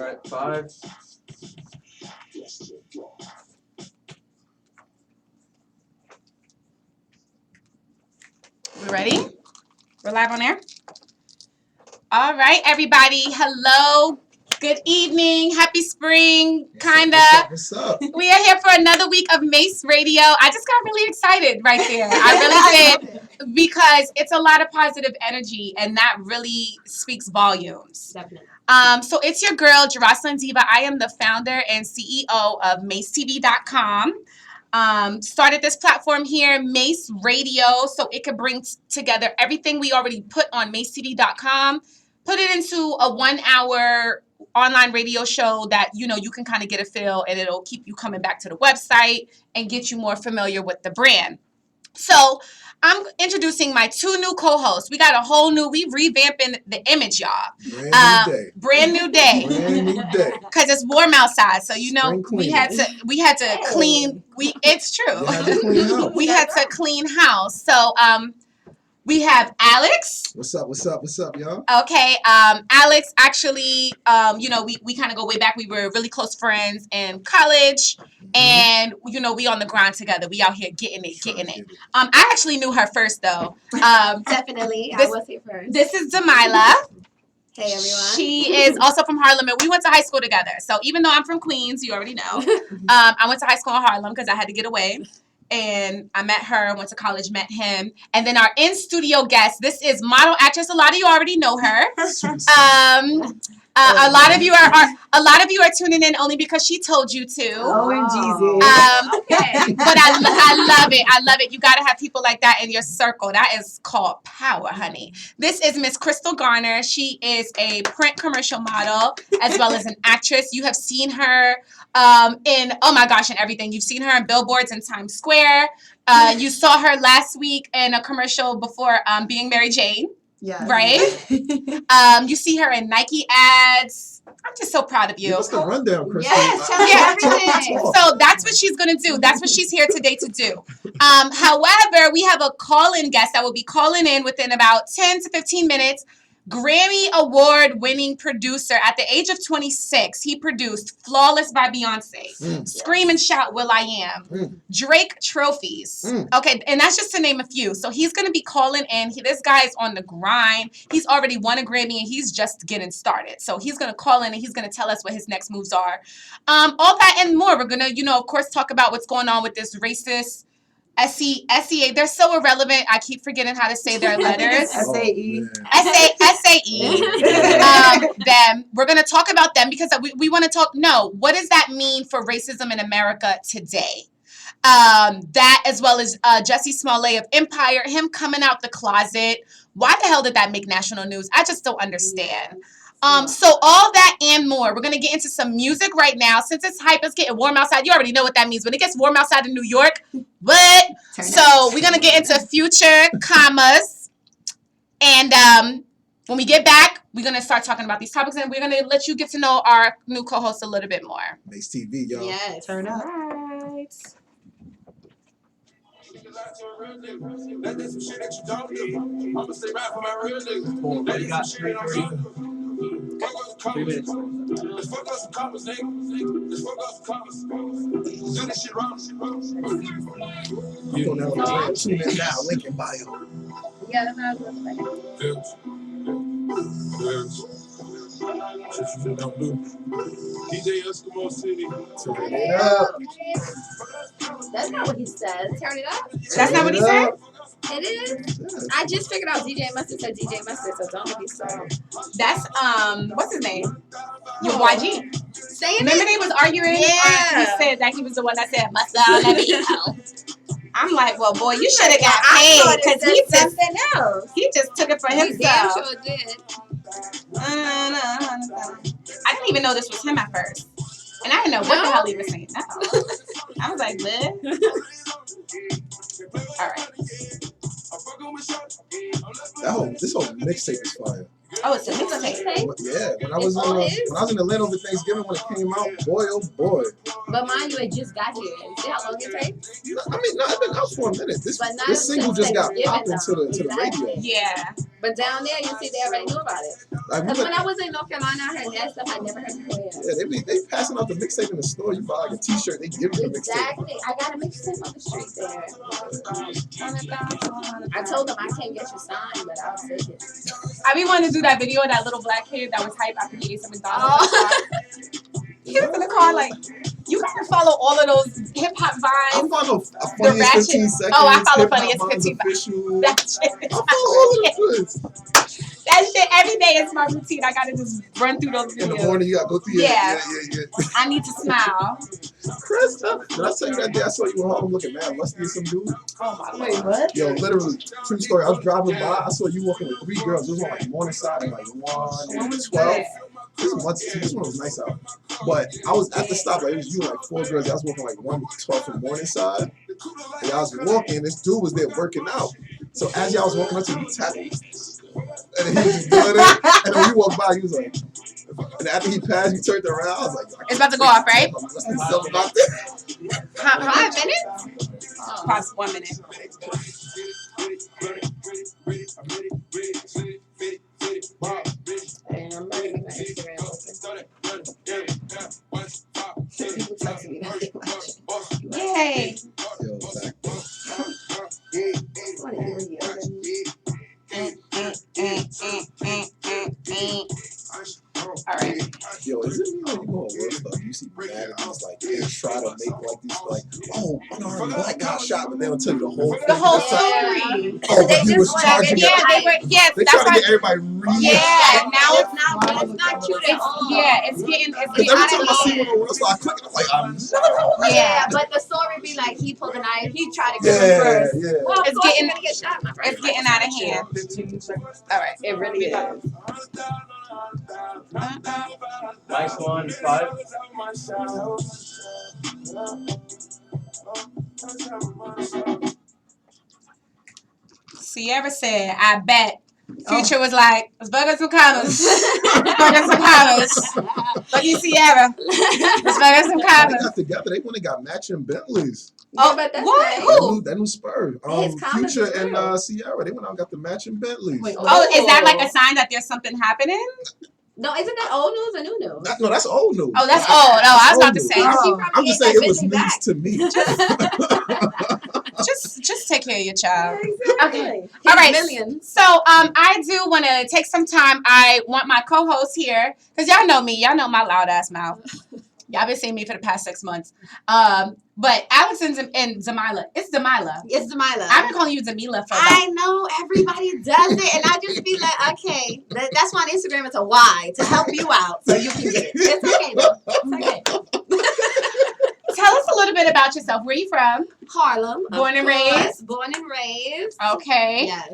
right, 5. We ready? We're live on air? All right, everybody. Hello. Good evening. Happy spring, kinda. What's up? We are here for another week of Mace Radio. I just got really excited right there. I really did, because it's a lot of positive energy, and that really speaks volumes. Definitely. So it's your girl, Jocelyn Diva. I am the founder and CEO of mazetv.com. Started this platform here, Mace Radio, so it could bring together everything we already put on mazetv.com, put it into a 1-hour online radio show that, you know, you can kind of get a feel, and it'll keep you coming back to the website and get you more familiar with the brand. So I'm introducing my 2 new co-hosts. We got a whole new, we revamping the image, y'all. Brand new day. Brand new day. Because it's warm outside, so you know we had to clean. It's true. We had to clean house. So we have Alex. What's up, y'all? Okay, Alex actually, you know, we kind of go way back. We were really close friends in college, and you know, we on the grind together. We out here getting it. I actually knew her first though. Definitely, I was here first. This is Demila. Hey everyone. She is also from Harlem, and we went to high school together. So even though I'm from Queens, you already know, I went to high school in Harlem because I had to get away. And I met her, went to college, met him. And then our in-studio guest, this is model actress. A lot of you already know her. A lot of you are tuning in only because she told you to. Okay. But I love it. I love it. You got to have people like that in your circle. That is called power, honey. This is Miss Crystal Garner. She is a print commercial model as well as an actress. You have seen her in, oh my gosh, and everything. You've seen her in billboards in Times Square. You saw her last week in a commercial before Being Mary Jane. Yeah. Right? You see her in Nike ads. I'm just so proud of you. Give us the rundown, Crystal. Yes, tell me everything. So that's what she's going to do. That's what she's here today to do. However, we have a call-in guest that will be calling in within about 10 to 15 minutes. Grammy Award-winning producer. At the age of 26, he produced Flawless by Beyonce, Scream and Shout Will I Am, Drake Trophies. Okay, and that's just to name a few. So he's going to be calling in. This guy is on the grind. He's already won a Grammy, and he's just getting started. So he's going to call in, and he's going to tell us what his next moves are. All that and more. We're going to, you know, of course, talk about what's going on with this racist SEA. They're so irrelevant. I keep forgetting how to say their letters. SAE. Them. We're going to talk about them because we want to talk. No, what does that mean for racism in America today? That as well as Jussie Smollett of Empire, him coming out the closet. Why the hell did that make national news? I just don't understand. So all that and more. We're going to get into some music right now. Since it's hype, it's getting warm outside. You already know what that means. When it gets warm outside in New York, what? So we're going to get into Future, commas. And when we get back, we're going to start talking about these topics. And we're going to let you get to know our new co-host a little bit more. Mace TV, y'all. Yes. Turn up. Right. That's some shit that you don't need. I'ma stay right for my real niggas. That is some shit that I don't need. Fuck up some commas. Let's fuck up some commas, nigga. Let's fuck up some commas. Do this shit wrong. You don't have to tune in now. Link in bio. Yeah, that's what I was going to say. Shit you don't do. DJ Eskimo City. Turn it up. That's not what he says. Turn it up. That's not what he said? It is. I just figured out DJ Mustard said DJ Mustard, so don't be sorry. That's what's his name? Your YG. Saying Remember it? they was arguing? Yeah. He said that he was the one that said mustard. Let me know. I'm like, well, boy, you should have got paid because he just something else. he just took it for He damn himself. sure did. I didn't even know this was him at first, and I didn't know what the hell he was saying. No. I was like, what? All right. This whole mixtape is fire. Oh, it's a It's a mixtape. mixtape. Yeah, when I was in Atlanta over Thanksgiving when it came out, boy oh boy. But mind you, it just got here. See how long it takes? I mean, no, it's been out for a minute. This But not single until just got Thanksgiving, popped into though. the Exactly. radio. Yeah. But down there, you see, they already knew about it. Like, Because when I was in North Carolina, I heard that stuff I never heard before. yeah, they passing out the mixtape in the store. You buy like a T-shirt, they give you the mixtape. Exactly. I got a mixtape on the street there. I told them I can't get you signed, but I'll take it. I be wanting to do that video of that little black kid that was hype after he ate some McDonald's. He was in the car like, you gotta follow all of those hip hop I vibes. follow Funniest 15 Seconds. Oh, I follow Hip Hop Funniest Minds 15 Official. That shit. I follow all of those. That shit every day is my routine. I gotta just run through those videos. In the morning, you gotta go through your Yeah. yeah. I need to smile. Krista, did I tell you that day I saw you in Harlem looking mad lusty as some dude? Oh my Wait, lord. what? Yo, literally, true story. I was driving by. I saw you walking with 3 girls. It was on like morning side and like 1 and 12. This one was nice out. But I was at the stop, like it was you and like 4 girls. I was walking like 112 from morning side. And I was walking, this dude was there working out. So as y'all was walking up to me, he tapped me. And then he was just doing it. And then you walked by, he was like, and after he passed, you turned around. I was like, It's about to go off, right? What's this stuff about this? 5 minutes? Past 1 minute. And I'm not even my Instagram open. People texting me that they watch it. Yay. Yo, Zach. I want to hear you. All right. Yo, is it me when you go on World Stuff? You see magazines like they try to make like these like, oh, unarmed black guy shot, but they don't tell you the whole thing. The whole Yeah. story. Oh, They but he just was wanna charging get it. Yeah, they were. Yes, They that's try to why. get everybody real. Yeah, now it's not cute at all. it's getting Because every out time of I see hand. one on World Stuff, I click and I'm like, I'm not. Yeah, but the story be like he pulled a knife, he tried to kill him Yeah, first. yeah. Well, of It's course getting- you're gonna get shot, my friend. It's getting out of hand. 15 seconds. All right. It really is. Nice one, 5. Sierra said, I bet. Future was like, let's bug us some commas. Bug us some commas. Lucky Sierra. Let's bug us some They commas. got together. They went and got matching Bentleys. Oh, but that's what? nice. Who? That new Spur. His comments Future is and real. Sierra. They went out and got the matching Bentleys. Wait, Oh, is that like a sign that there's something happening? No, isn't that old news or new news? No, that's old news. Oh, that's old. No, I was about to Old say, news. She oh, probably I'm just gave saying it that was Bentley news back. to me. just take care of your child. Exactly. Okay. His All right. Millions. So, I do want to take some time. I want my co-host here, because y'all know me. Y'all know my loud ass mouth. Y'all been seeing me for the past 6 months. But Alex and Zamila. It's Zamila. It's Zamila. I've been calling you Zamila for I know everybody does it, and I just be like, okay, that's why on Instagram it's a Y to help you out, so you can get it. It's okay, though. It's okay. Tell us a little bit about yourself. Where you from? Harlem, of Born and course. raised? Born and raised. Okay. Yes.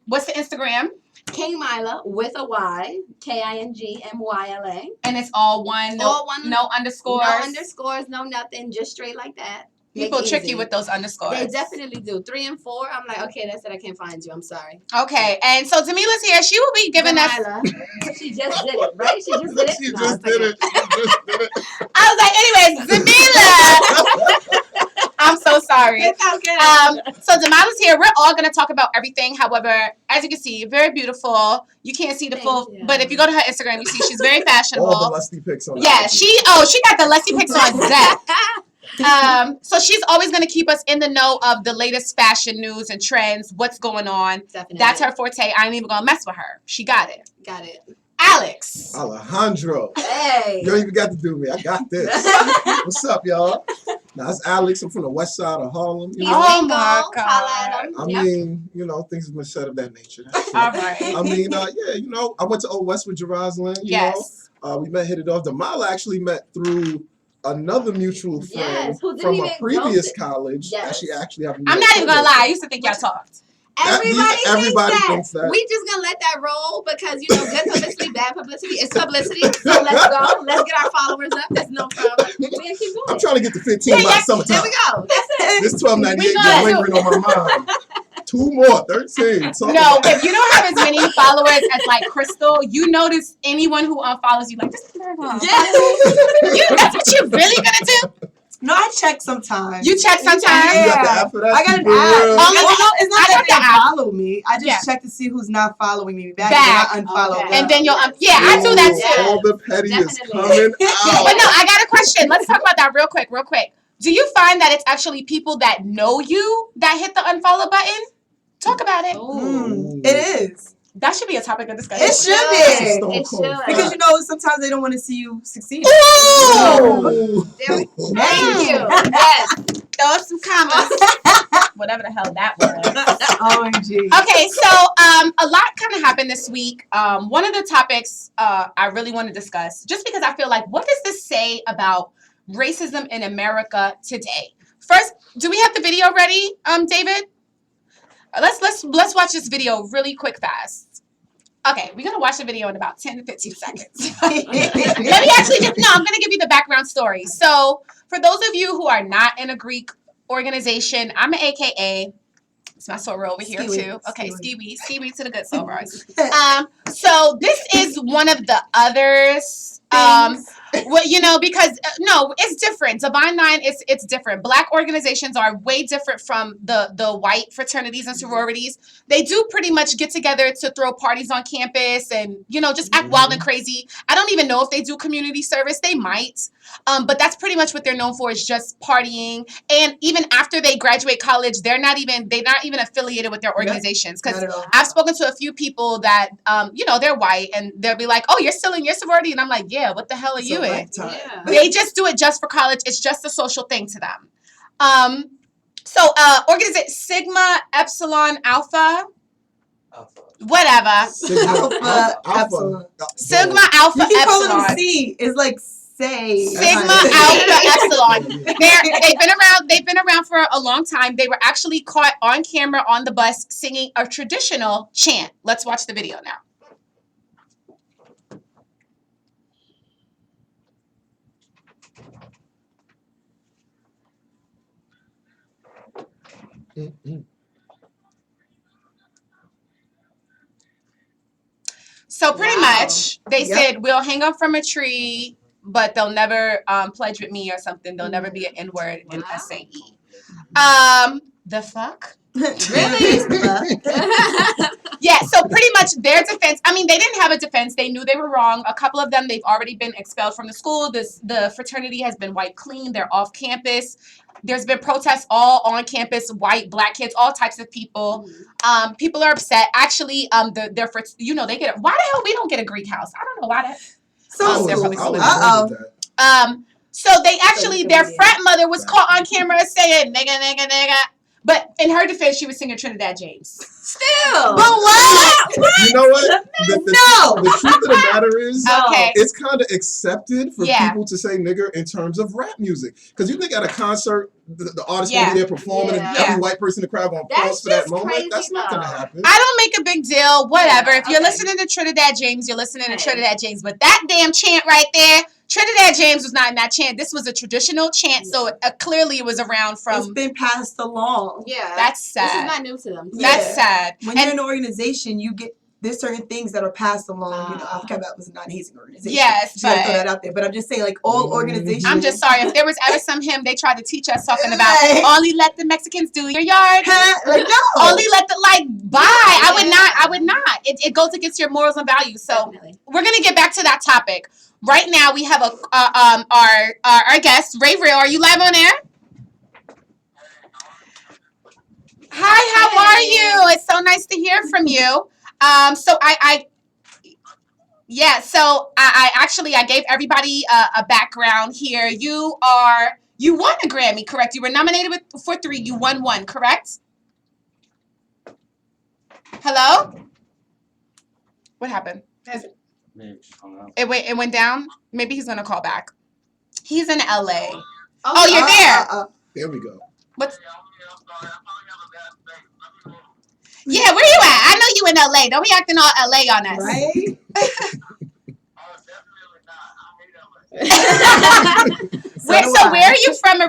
What's the Instagram? King Mila with a Y, KINGMYLA. And it's all one. No, All one. no underscores. No underscores, no nothing, just straight like that. People Make it trick easy. you with those underscores. They definitely do. 3 and 4. I'm like, okay, that's it. I can't find you. I'm sorry. Okay. And so Zamila's here. She will be giving us. Zamila. She just did it, right? She just did it. She No, just it's did okay. it. She just did it. I was like, anyways, Zamila. I'm so sorry. It's okay. So Zamila's here. We're all gonna talk about everything. However, as you can see, very beautiful. You can't see the Thank full, you. but if you go to her Instagram, you see she's very All the fashionable. lusty pics on Yeah, IG. she got the Leslie pics on deck. So she's always going to keep us in the know of the latest fashion news and trends, what's going on. Definitely. That's her forte. I ain't even going to mess with her. She got it. Got it. Alex. Alejandro. Hey. You don't even got to do me. I got this. What's up, y'all? Now, it's Alex. I'm from the west side of Harlem. You He's know? Oh, single. my God. Holla at him. I Yep. mean, you know, things have been said of that nature. That's All it. right. I mean, yeah, you know, I went to Old West with Jerusalem. You Yes. know, we met, hit it off. Damala actually met through another mutual friend Yes, who didn't from a even previous go to- college. Yes. That she actually have. I'm not even going to lie. I used to think y'all talked. Everybody thinks thinks that. that. We just gonna let that roll because you know good publicity, bad publicity. It's publicity. So let's go. Let's get our followers up. There's no problem. We can keep going. I'm trying to get to 15 by There summertime. we go. That's it. This 1298 We been good. lingering on my mind. 2 more, 13. Talk No, about it. if you don't have as many followers as like Crystal, you notice anyone who unfollows you like this. That's what you're really gonna do. No, I check sometimes. You check sometimes. You got the app for that? I got an For app. real? It's not I got that the they app. follow me. I just check to see who's not following me back. Back. And I unfollow them. And then you'll I do that too. All the petty is Definitely. coming But out. no, I got a question. Let's talk about that real quick. Do you find that it's actually people that know you that hit the unfollow button? Talk about it. It is. That should be a topic of discussion. It should be. It should. Because you know, sometimes they don't want to see you succeed. Ooh! Thank you. Mm. Yes. Throw up some comments. Whatever the hell that was. OMG. Okay, so a lot kind of happened this week. One of the topics I really want to discuss, just because I feel like, what does this say about racism in America today? First, do we have the video ready, David? Let's watch this video really quick, fast. Okay, we're gonna watch the video in about 10 to 15 seconds. I'm gonna give you the background story. So, for those of you who are not in a Greek organization, I'm an AKA. It's my soror over here too. Okay, ski-wee to the good sorors. So this is one of the others. Well, because no, it's different. Divine Nine, it's different. Black organizations are way different from the white fraternities and sororities. They do pretty much get together to throw parties on campus and just act wild and crazy. I don't even know if they do community service. They might, but that's pretty much what they're known for, is just partying. And even after they graduate college, they're not even affiliated with their organizations. Because I've spoken to a few people that they're white and they'll be like, "Oh, you're still in your sorority," and I'm like, "Yeah, what the hell are you in?" Yeah. They just do it just for college. It's just a social thing to them. Organization Sigma Epsilon Alpha. Whatever. Sigma Alpha. Sigma Alpha You keep calling Epsilon. them C. It's like say. Sigma Alpha Epsilon. They've been around for a long time. They were actually caught on camera on the bus singing a traditional chant. Let's watch the video now. So pretty much, they said, we'll hang up from a tree, but they'll never pledge with me or something. They'll never be an N-word in SAE. The fuck? Really? Yeah, so pretty much their defense, they didn't have a defense. They knew they were wrong. A couple of them, they've already been expelled from the school. The fraternity has been wiped clean. They're off campus. There's been protests all on campus, white, black kids, all types of people. People are upset. Actually, they get it. Why the hell we don't get a Greek house? I don't know why that. So they actually, their frat mother was caught on camera saying nigga, nigga, nigga. But in her defense, she was singing Trinidad James. Still. But what? You know what? The truth of the matter is, it's kind of accepted for people to say nigger in terms of rap music. Because you think at a concert, the artist will be there performing, and every white person in the crowd going to pause for that moment. That's not going to happen. I don't make a big deal. Whatever. If you're listening to Trinidad James, you're listening to Trinidad James. But that damn chant right there, Trinidad James was not in that chant. This was a traditional chant, so clearly it was around from. It's been passed along. Yeah, that's sad. This is not new to them. That's sad. When you're in an organization, there's certain things that are passed along. Alpha was a non-hazing organization. Yes, but throw that out there. But I'm just saying, like all organizations. I'm just sorry if there was ever some hymn they tried to teach us talking about only let the Mexicans do your yard. Like no, only let the buy. I would not. It goes against your morals and values. So we're gonna get back to that topic. Right now we have our guest Ray Real. Are you live on air? Hi, how are you? It's so nice to hear from you. So I gave everybody a background here. You won a Grammy, correct? You were nominated for 3. You won 1, correct? Hello? What happened? It went down? Maybe he's gonna call back. He's in LA. Oh, you're there. There we go. What's Yeah, where you at? I know you in LA. Don't be acting all LA on us. Right? Where are you from?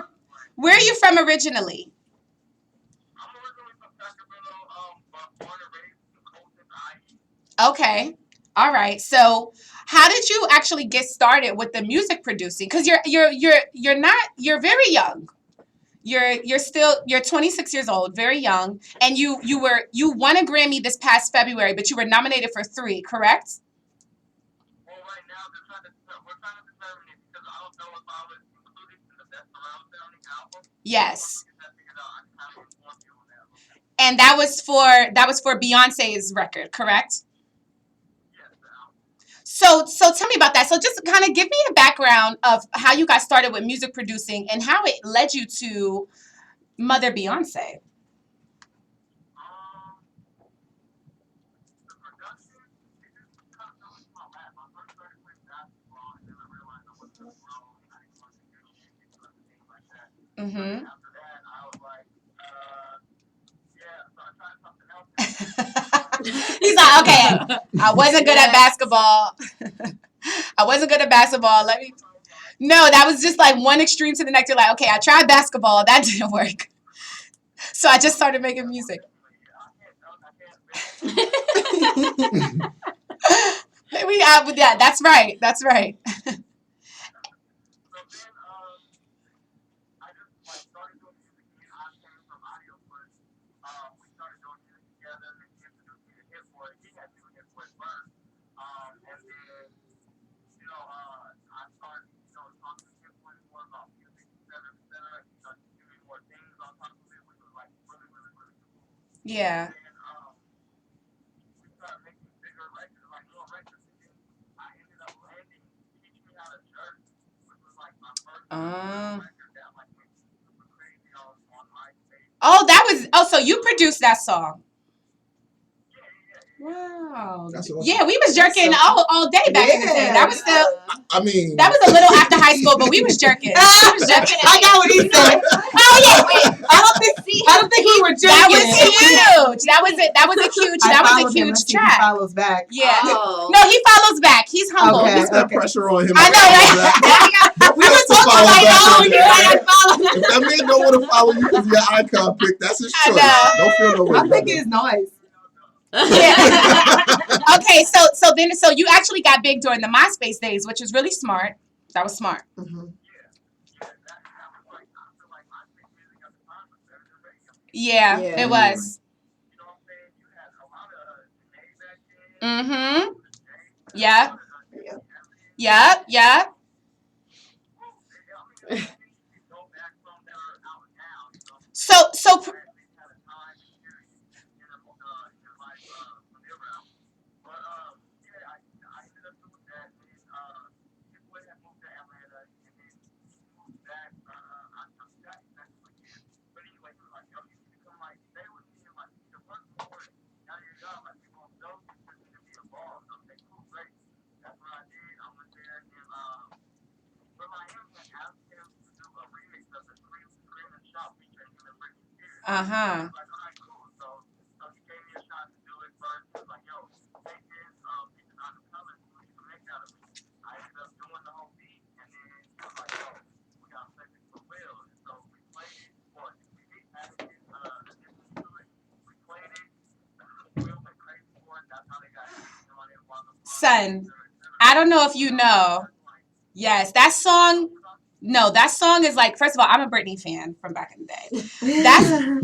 Where are you from originally? Okay. All right. So, how did you actually get started with the music producing? Because you're very young. You're 26 years old, very young, and you won a Grammy this past February, but you were nominated for 3, correct? Well, right now we're trying to determine it because I don't know if I was included in the best around sounding album. Yes. Get that figured out. I can kind of inform you on that. And that was for Beyonce's record, correct? Yes, the album. So tell me about that. So just kind of give me a background of how you got started with music producing and how it led you to Mother Beyonce. The production, it just kind of fell into my lap. I first started playing basketball, and then I realized I wasn't going to grow, and I didn't want to do music or anything like that. Mm-hmm. After that, I was like, yeah, so I tried something else. He's like, okay, I wasn't good at basketball. I wasn't good at basketball. No, that was just like one extreme to the next. You're like, okay, I tried basketball. That didn't work. So I just started making music. Yeah, that's right. That's right. So then, I just like started doing music. Me and I came from audio first. We started doing music together, and he introduced me to Hit Boy. He had me with Hit Boy first. And then, I started, talking to Hit Boy more about music, et cetera, et cetera. He started giving me more things on top of it, which was like really, really, really cool. Yeah. And we started making bigger records, like more records. And then I ended up landing Teach Me How to Jerk, which was like my first record that like went super crazy on MySpace. So you produced that song. Wow. That's awesome. Yeah, we was jerking all day back in the day. That was still I mean, that was a little after high school, but we was jerking. We was jerking. I got what he said. Oh yeah, wait. I don't think we were That was joking. huge. That was it. That was a huge. That was a huge He track. follows back. Yeah. Oh. No, he follows back. He's humble. Okay. What's that pressure on him? I know, right? We were talking like, oh, you gotta follow. If that man don't want to follow you because your icon pick, that's his I choice. know. Don't feel no way. I think it's nice. Yeah. Okay, so you actually got big during the MySpace days, which is really smart. That was smart. Mm-hmm. Yeah, Yeah. it was. Mm-hmm. Yep. Yep. Yep. So uh-huh. Son, I don't know if you know. Yes, that song. No, that song is like, first of all, I'm a Britney fan from back in the day.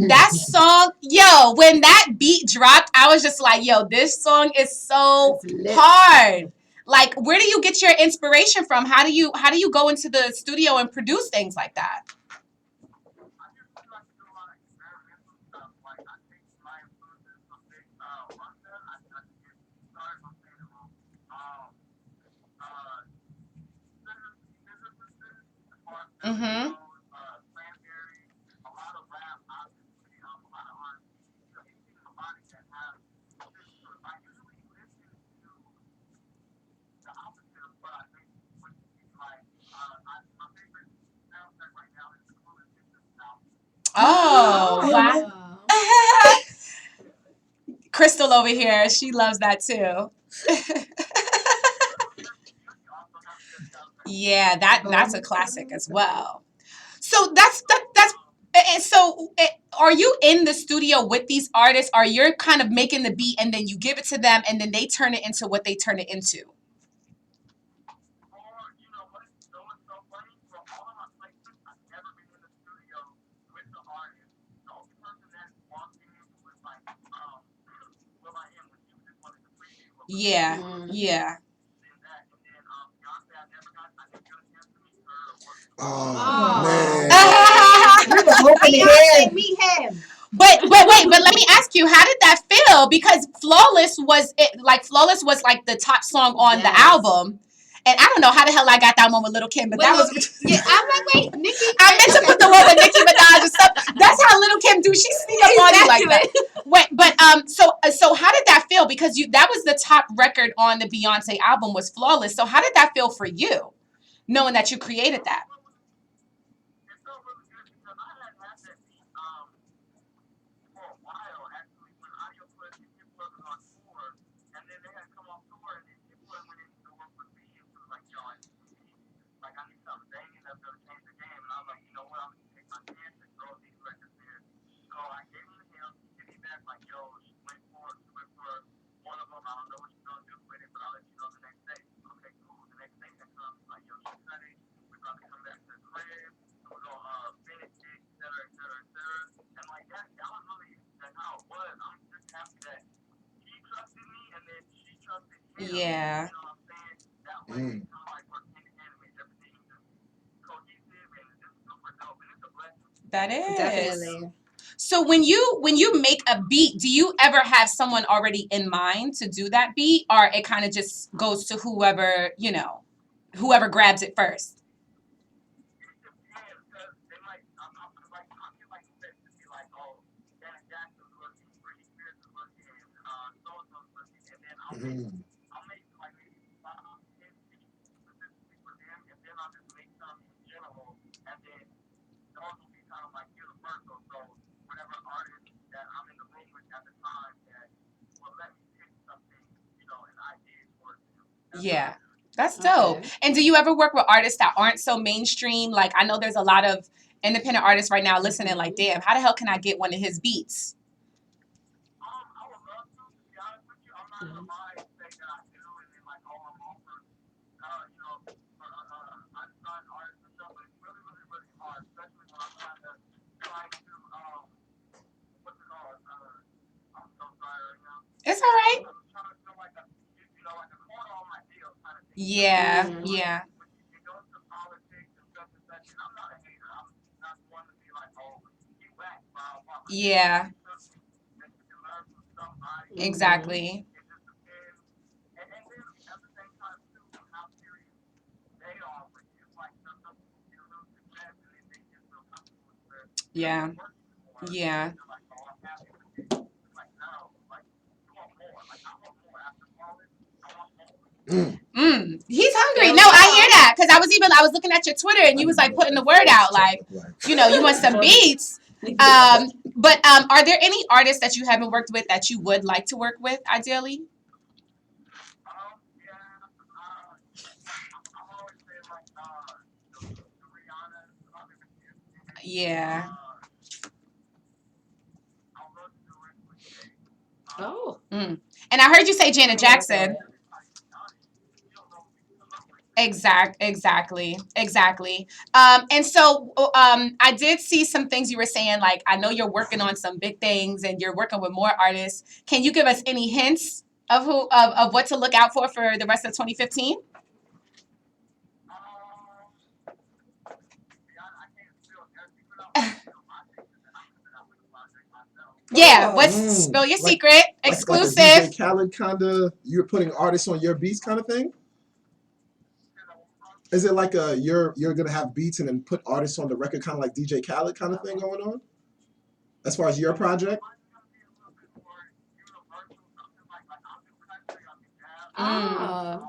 That song, yo, when that beat dropped, I was just like, yo, this song is so hard. Like, where do you get your inspiration from? How do you go into the studio and produce things like that? Mm-hmm. Oh, wow. Crystal over here, she loves that too. Yeah, that's a classic as well. So that's And so, are you in the studio with these artists? Or you're kind of making the beat and then you give it to them and then they turn it into what they turn it into? Or, you know what? So it's so funny. For all of my placements, I've never been in the studio with the artist. The only person that walked in was like, Will I Am when she was just wanted to preview of the Yeah, yeah. and that. And then Beyonce, I didn't get a chance to meet her or work with her. Oh, Oh. man. We were hoping to Beyonce, hear. meet him. But wait, but let me ask you, how did that feel? Because Flawless was like the top song on the Yes. album. And I don't know how the hell I got that one with Little Kim, but Wait, that no, was yeah, I'm like, wait, Nicki. I meant to okay. put the one with Nicki Minaj and stuff. That's how Little Kim do. She sneak up on you like that. Wait, but so how did that feel? Because that was the top record on the Beyonce album was Flawless. So how did that feel for you, knowing that you created that? It felt really good because I had that beat for a while actually when Audio Plus and Hip Plus was on tour, and then they had come off tour and then Hip Plus went into the work with me and was like, yo, I need something banging that's gonna change the game, and I was like, you know what, I'm gonna take my chance and throw these records in. So I gave him to him. He hit me back like, yo, she went for one of them. I don't know what she's gonna do with it, but I'll let you know the next day. Okay, cool. The next day that comes, like, yo, she's ready. We're gonna come back to the crib. We're gonna finish it, et cetera, et cetera, et cetera. And like that was really that's how it was. I'm just happy that he trusted me and then she trusted him. Yeah. You know what I'm saying? That way it kind of like worked hand in hand and made everything just cohesive and it's super dope and it's a blessing. That is. Definitely. So when you make a beat, do you ever have someone already in mind to do that beat, or it kind of just goes to whoever grabs it first? It depends because they might I feel like set to be like, oh, Janet Jackson's looking, Britney Spears is looking, so and so's looking, and then I'll make like maybe 5, 10 beats specifically for them, and then I'll just make some in general, and then those will be kind of like universal. So whatever artist that I'm in the room with at the time that will let me pick something, an idea for them. Yeah. That's dope. Okay. And do you ever work with artists that aren't so mainstream? Like, I know there's a lot of independent artists right now listening like, damn, how the hell can I get one of his beats? I would love to be honest with you. I'm not gonna lie and say that I do, and then like, oh, I'm offered, for unsigned artists and stuff. But it's really, really, really hard, especially when I'm trying to what's it called? I'm so sorry right now. It's all right. I'm trying to feel like like a corner on my deal kind of thing. Yeah, Mhm. yeah, When it goes to politics and stuff and such, and I'm not a hater. I'm not one to be like, oh, you whack, blah, blah. yeah, That you can learn from somebody. exactly. It just depends. And then at the same time too, how serious they are with you. Like some people get a little success and then they just feel comfortable with their Yeah, work more. yeah. They're like, oh, I'm happy with this. It's like, no, like you want more. Like I want more after college. I want more. He's hungry. There No, we I go. hear that because I was looking at your Twitter and you was like putting the word out, like, you want some beats. But are there any artists that you haven't worked with that you would like to work with, ideally? Yeah. I'm always saying like the Rihanna. I've never seen it. Yeah. I'll go to the rest with Jay. Oh. And I heard you say Janet Jackson. Exactly. And so I did see some things you were saying, like, I know you're working on some big things and you're working with more artists. Can you give us any hints of what to look out for the rest of 2015? Yeah, spill your secret, exclusive. Like a DJ Khaled kinda, you're putting artists on your beats kind of thing? Is it like you're gonna have beats and then put artists on the record, kind of like DJ Khaled kind of thing going on? As far as your project? Ah.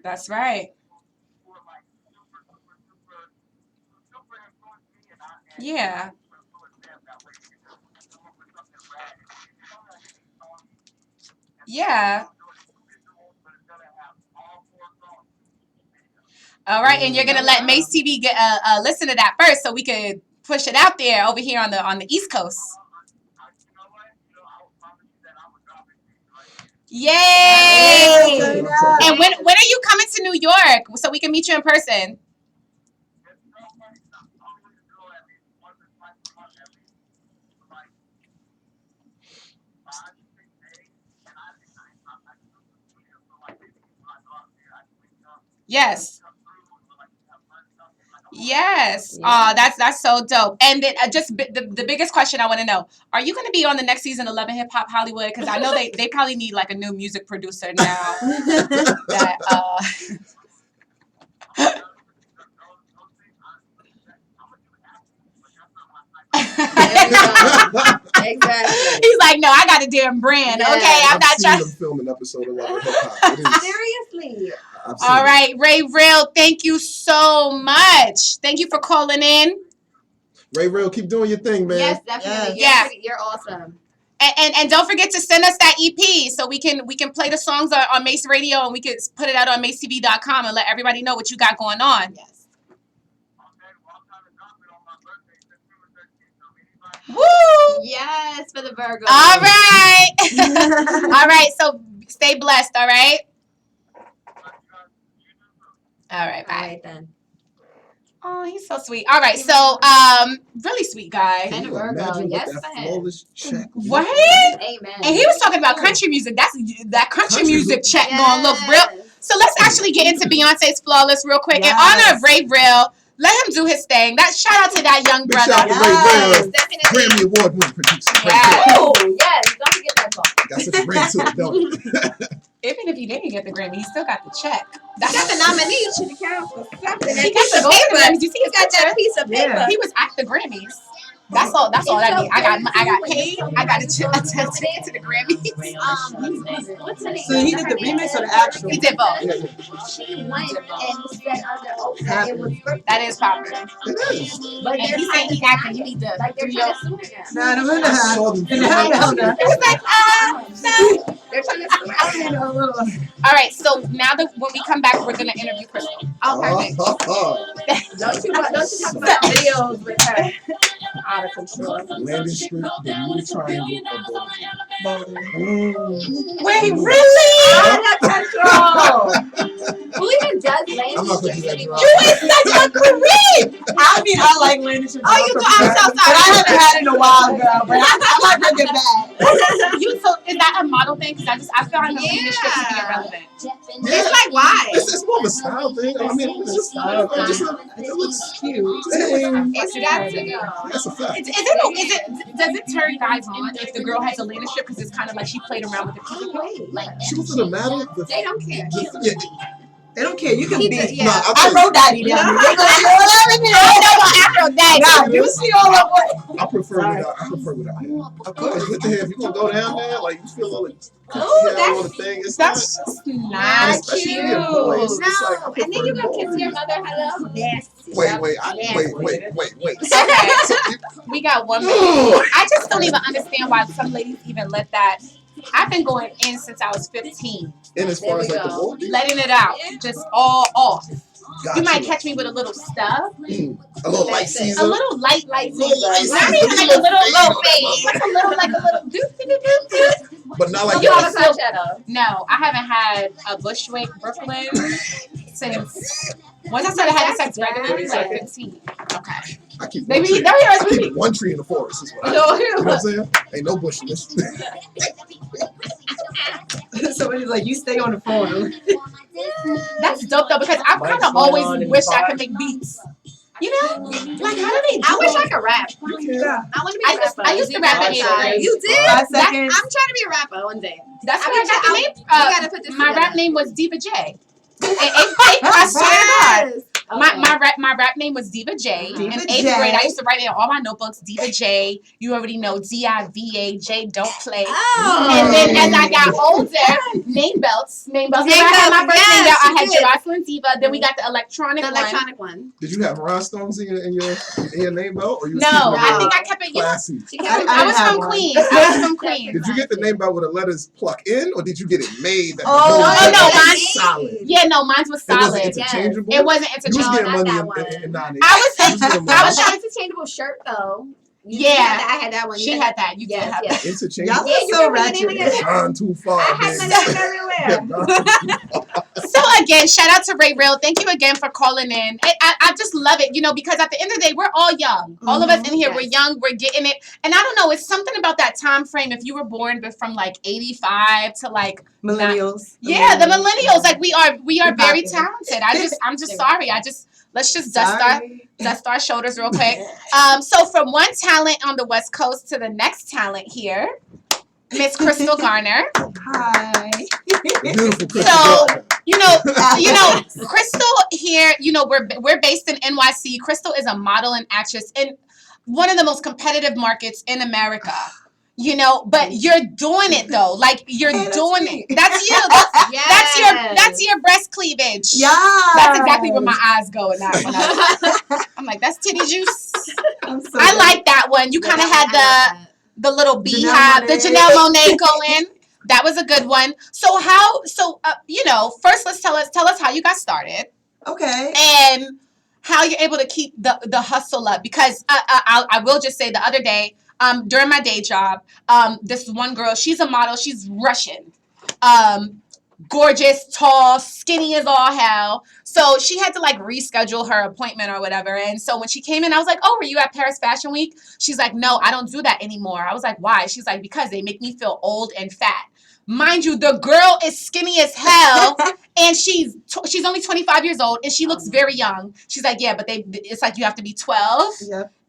That's right. Yeah. Yeah. All right, and you're gonna let Mace TV get listen to that first, so we could push it out there over here on the East Coast. Yay! And when are you coming to New York so we can meet you in person? Yes. Yes. Oh, that's so dope. And then just the biggest question I want to know: are you going to be on the next season of Love and Hip Hop Hollywood? Because I know they probably need like a new music producer now. That Exactly. He's like, no, I got a damn brand. Yeah. Okay, I'm not trying. I've seen them film an episode of Love and Hip Hop. Seriously. All right, Ray Real, thank you so much. Thank you for calling in. Ray Real, keep doing your thing, man. Yes, definitely. Yeah. You're awesome. And don't forget to send us that EP so we can play the songs on Mace Radio and we can put it out on macetv.com and let everybody know what you got going on. Yes. Woo! Yes, for the Virgo. All right. All right. So stay blessed. All right. All right. All Bye. right then. Oh, he's so sweet. All right. So, really sweet guy. Can And you a Virgo. imagine Yes, what that man. flawless check was? What? Amen. And he was talking about country music. That's that country Country music music. check gonna look real. So let's actually get into Beyonce's Flawless real quick. In honor of Ray Real, let him do his thing. That shout out to that young Big brother. shout out to Ray Real, Definitely. Grammy Award winning producer. Yes. Oh, yes. Don't forget that song. Got such a ring to it, don't it? Even if he didn't get the Grammy, he still got the check. He got the nominee. Should count for something. He got the Golden Grammys. You see, He got that piece of paper. Yeah. He was at the Grammys. That's all. That's all that means. I got paid. I got a ticket to the Grammys. What's her name? So he did the remix or the actual? He did both. She went and said under oath that it was scripted. That is popular. It is. But And they're he said trying he to acting. You need to like they're do trying your. to sue him now. No. I saw them. And hell no. He was like, no. They're trying to sue him. All right. So now that when we come back, we're gonna interview Crystal. Oh, perfect. Don't you talk about videos with her out of control. Landing strip, the new triangle of Wait, really? Out of control. Who even does I'm landing not gonna do strips that anymore? drop. You is such a creep. I mean, I like landing strips. Oh, you do? I'm so But I haven't had it in a while, girl. But I might bring it back. You so is that a model thing? Because I find the landing strips to be Yeah. irrelevant. It's like, why? It's more of a style thing. I mean, it's just it looks cute. It's got to go. That's a fact. Does it turn guys on if the girl has a landing strip because it's kind of like she played around with the people? Truth of the matter, They don't care. yeah, They don't care. You can He be. did- yeah. nah, I'll I tell you, wrote daddy down. They gonna do everything. Afro daddy. Nah, you see all of what? I prefer without hair. Of course. With the hair, if you gonna go down there, like you feel all the Oh, hair on the thing. It's That's not. just And not especially cute. being boys, No, it's like, I and then prefer you gonna boys. kiss your mother hello. Nasty. Wait. Okay. We got 1 minute. I just don't even understand why some ladies even let that. I've been going in since I was 15, And as far as like the go. body, letting it out, just all off. got You might catch me with a little stuff, a little light That's it. season. a little light, Little light not season. even like a little low fade. fade, like a little doop. But not like You that. have a eyeshadow. No, I haven't had a Bushwick Brooklyn since once I started having sex regularly, like 15. Okay. I keep one Maybe tree. there he I is. keep one tree in the forest. Is what I do. You know what I'm saying? Ain't no bush in this. Somebody's like, you stay on the phone. That's dope though because I've kind of always wished I could make beats. You know, like how do they? Do I wish it? I could rap. Yeah. I want to be a rapper. I used to rap in 8th grade. You did? 5 That- seconds. I'm trying to be a rapper one day. That's I where I mean, got the name. we gotta put this My together. rap name was Diva J. I swear to God. My rap name was Diva J. Diva In 8th J. grade, I used to write in all my notebooks, Diva J. You already know, D-I-V-A-J, don't play. Oh. And then as I got older, name belts. Remember I had my first name belt. I had Jocelyn Diva. Then we got the electronic one. Did you have rhinestones in your name belt? Or you was No, keeping it I real think I kept it. classy? I was from Queens. I was from Queens. Did you get the name belt with the letters pluck in, or did you get it made? That no, mine's solid. Yeah, no, mine was solid. It wasn't interchangeable. It wasn't You was interchangeable. getting not money that in one. 9 I was an interchangeable shirt though. Yeah, I had that one. She had that. You did have that. Interchangeable. Y'all are so ratchet. Gone too far. I had my name everywhere. So again, shout out to Ray Real. Thank you again for calling in. I just love it, because at the end of the day, we're all young. All of us in here, we're young, we're getting it. And I don't know, it's something about that time frame. If you were born from like 85 to like millennials. The millennials. Like we are very talented. I'm just sorry. Let's just dust our shoulders real quick. So from one talent on the West Coast to the next talent here, Miss Crystal Garner. Hi. Beautiful Crystal. So Crystal here. We're based in NYC. Crystal is a model and actress in one of the most competitive markets in America. But you're doing it though. Like you're doing it. That's you. That's your breast cleavage. Yeah. That's exactly where my eyes go in that one. I'm like, that's titty juice. I like that one. You kind of had the little beehive, the Janelle Monáe going. That was a good one. So first tell us how you got started. Okay. And how you're able to keep the hustle up, because I will just say the other day, during my day job, this one girl, she's a model, she's Russian, gorgeous, tall, skinny as all hell. So she had to reschedule her appointment or whatever. And so when she came in, I was like, oh, were you at Paris Fashion Week? She's like, no, I don't do that anymore. I was like, why? She's like, because they make me feel old and fat. Mind you, the girl is skinny as hell, and she's only 25 years old, and she looks very young. She's like, yeah, but it's like you have to be 12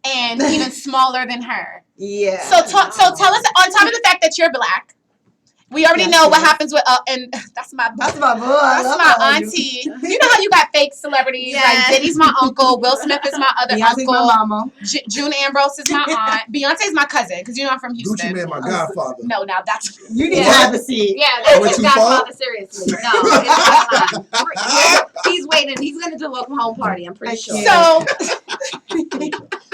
and even smaller than her. Yeah. So tell us, on top of the fact that you're Black, we already know what happens with and that's my boy. That's my boy. That's my auntie. You know how you got fake celebrities? Like Diddy's my uncle, Will Smith is my other Beyonce's uncle, my mama. June Ambrose is my aunt, Beyonce's my cousin, because I'm from Houston. Gucci Man, my godfather. No, now that's you need to have a seat. Yeah, that's his godfather. Seriously, no, he's waiting. He's gonna do a home party. I'm pretty sure.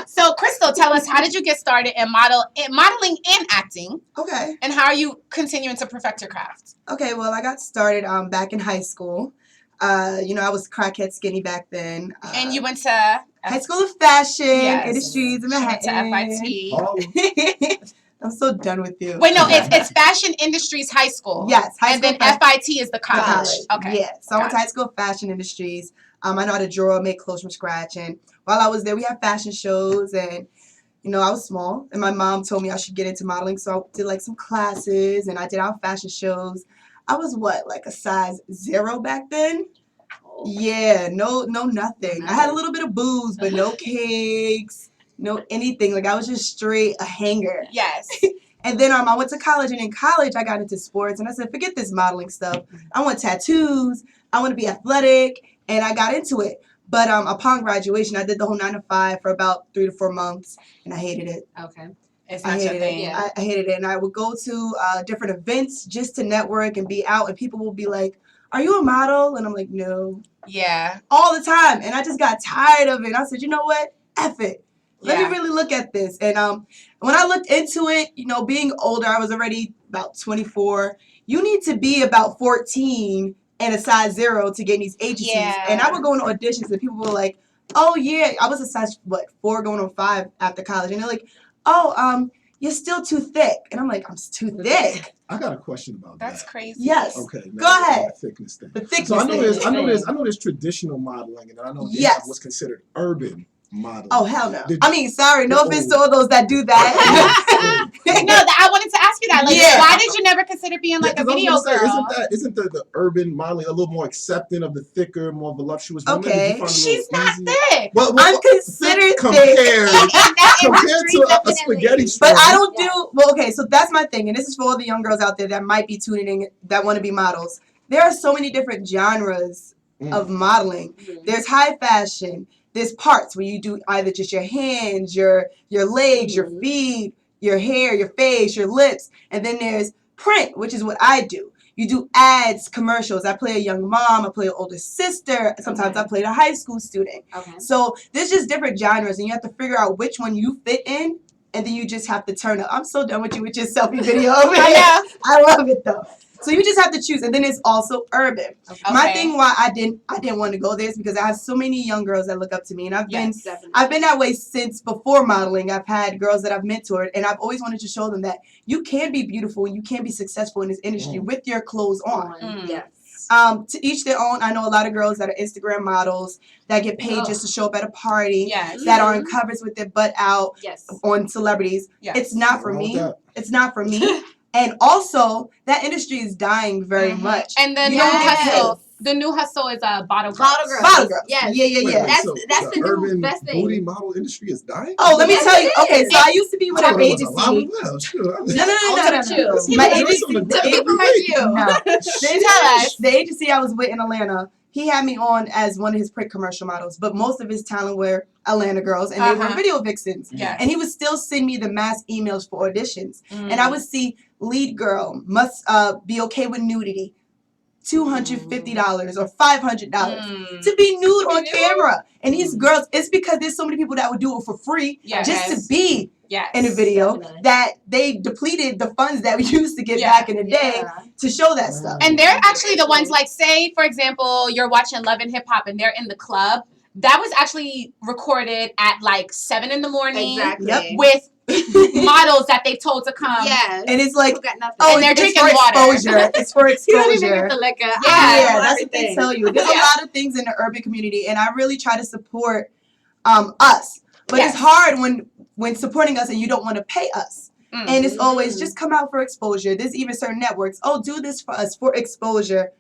So Crystal, tell us, how did you get started in modeling and acting? Okay. And how are you continuing to perfect your craft? Okay, well, I got started back in high school. I was crackhead skinny back then. And you went to High School of Fashion Industries in Manhattan. To FIT. I'm so done with you. Wait, no, it's Fashion Industries High School. Yes, and then FIT is the college. Okay. Yeah, so I went to High School of Fashion Industries. I know how to draw, make clothes from scratch, and while I was there, we had fashion shows, and I was small, and my mom told me I should get into modeling, so I did some classes, and I did our fashion shows. I was a size 0 back then. Yeah, no, nothing. I had a little bit of booze, but no cakes, no anything. I was just straight a hanger. Yes. And then I went to college, and in college I got into sports, and I said, forget this modeling stuff. I want tattoos. I want to be athletic, and I got into it. But upon graduation, I did the whole 9 to 5 for about 3 to 4 months, and I hated it. Okay. It's not your thing. Yeah. I hated it, and I would go to different events just to network and be out, and people will be like, are you a model? And I'm like, no. Yeah. All the time. And I just got tired of it. I said, you know what? F it. Let me really look at this. And when I looked into it, being older, I was already about 24. You need to be about 14 and a size 0 to get in these agencies. Yeah. And I would go into auditions, and people were like, oh, yeah. I was a size, 4 going on 5 after college. And they're like, oh, you're still too thick. And I'm like, I'm too thick. I got a question about That's that. crazy. Yes. Okay. Go ahead. The thickness thing. The thickness So I thing. know there's traditional modeling, and I know what's considered urban modeling. Oh, hell no. Sorry, no offense to all those that do that. No, I wanted to ask you that. Why did you never consider being a video girl? Isn't the urban modeling a little more accepting of the thicker, more voluptuous women? Okay. She's not thick. Well, I'm considered compared thick. to a spaghetti strap. But I don't do, okay, so that's my thing. And this is for all the young girls out there that might be tuning in that want to be models. There are so many different genres of modeling. There's high fashion. There's parts where you do either just your hands, your legs, your feet, your hair, your face, your lips, and then there's print, which is what I do. You do ads, commercials. I play a young mom. I play an older sister. Sometimes I play a high school student. Okay. So there's just different genres, and you have to figure out which one you fit in, and then you just have to turn up. I'm so done with you with your selfie video over here. I love it though. So you just have to choose, and then it's also urban. Okay. My thing why I didn't want to go there is because I have so many young girls that look up to me, and I've been that way since before modeling. I've had girls that I've mentored, and I've always wanted to show them that you can be beautiful and you can be successful in this industry with your clothes on. Yes. To each their own. I know a lot of girls that are Instagram models that get paid just to show up at a party, that are on covers with their butt out on celebrities. It's not for me. It's not for me. And also, that industry is dying very much. And the new hustle is a bottle girl. Bottle girls. Yes. Yeah. That's the the new urban best thing. booty model industry is dying. Oh, let me tell you. Okay, so I used to be with an agency. No. My agency. The agency I was with in Atlanta, he had me on as one of his print commercial models, but most of his talent were Atlanta girls, and they were video vixens. And he would still send me the mass emails for auditions, and I would see lead girl must be okay with nudity, $250 or $500 to be nude on camera. And these girls, it's because there's so many people that would do it for free just to be in a video that they depleted the funds that we used to get back in the day to show that stuff. And they're actually the ones, like, say, for example, you're watching Love and Hip Hop and they're in the club. That was actually recorded at like 7 in the morning with models that they told to come. Yes. And it's like, and they're drinking water. It's for exposure. You don't even get the liquor. That's what they tell you. There's a lot of things in the urban community, and I really try to support us. But it's hard when supporting us and you don't want to pay us. And it's always just come out for exposure. There's even certain networks, do this for us for exposure.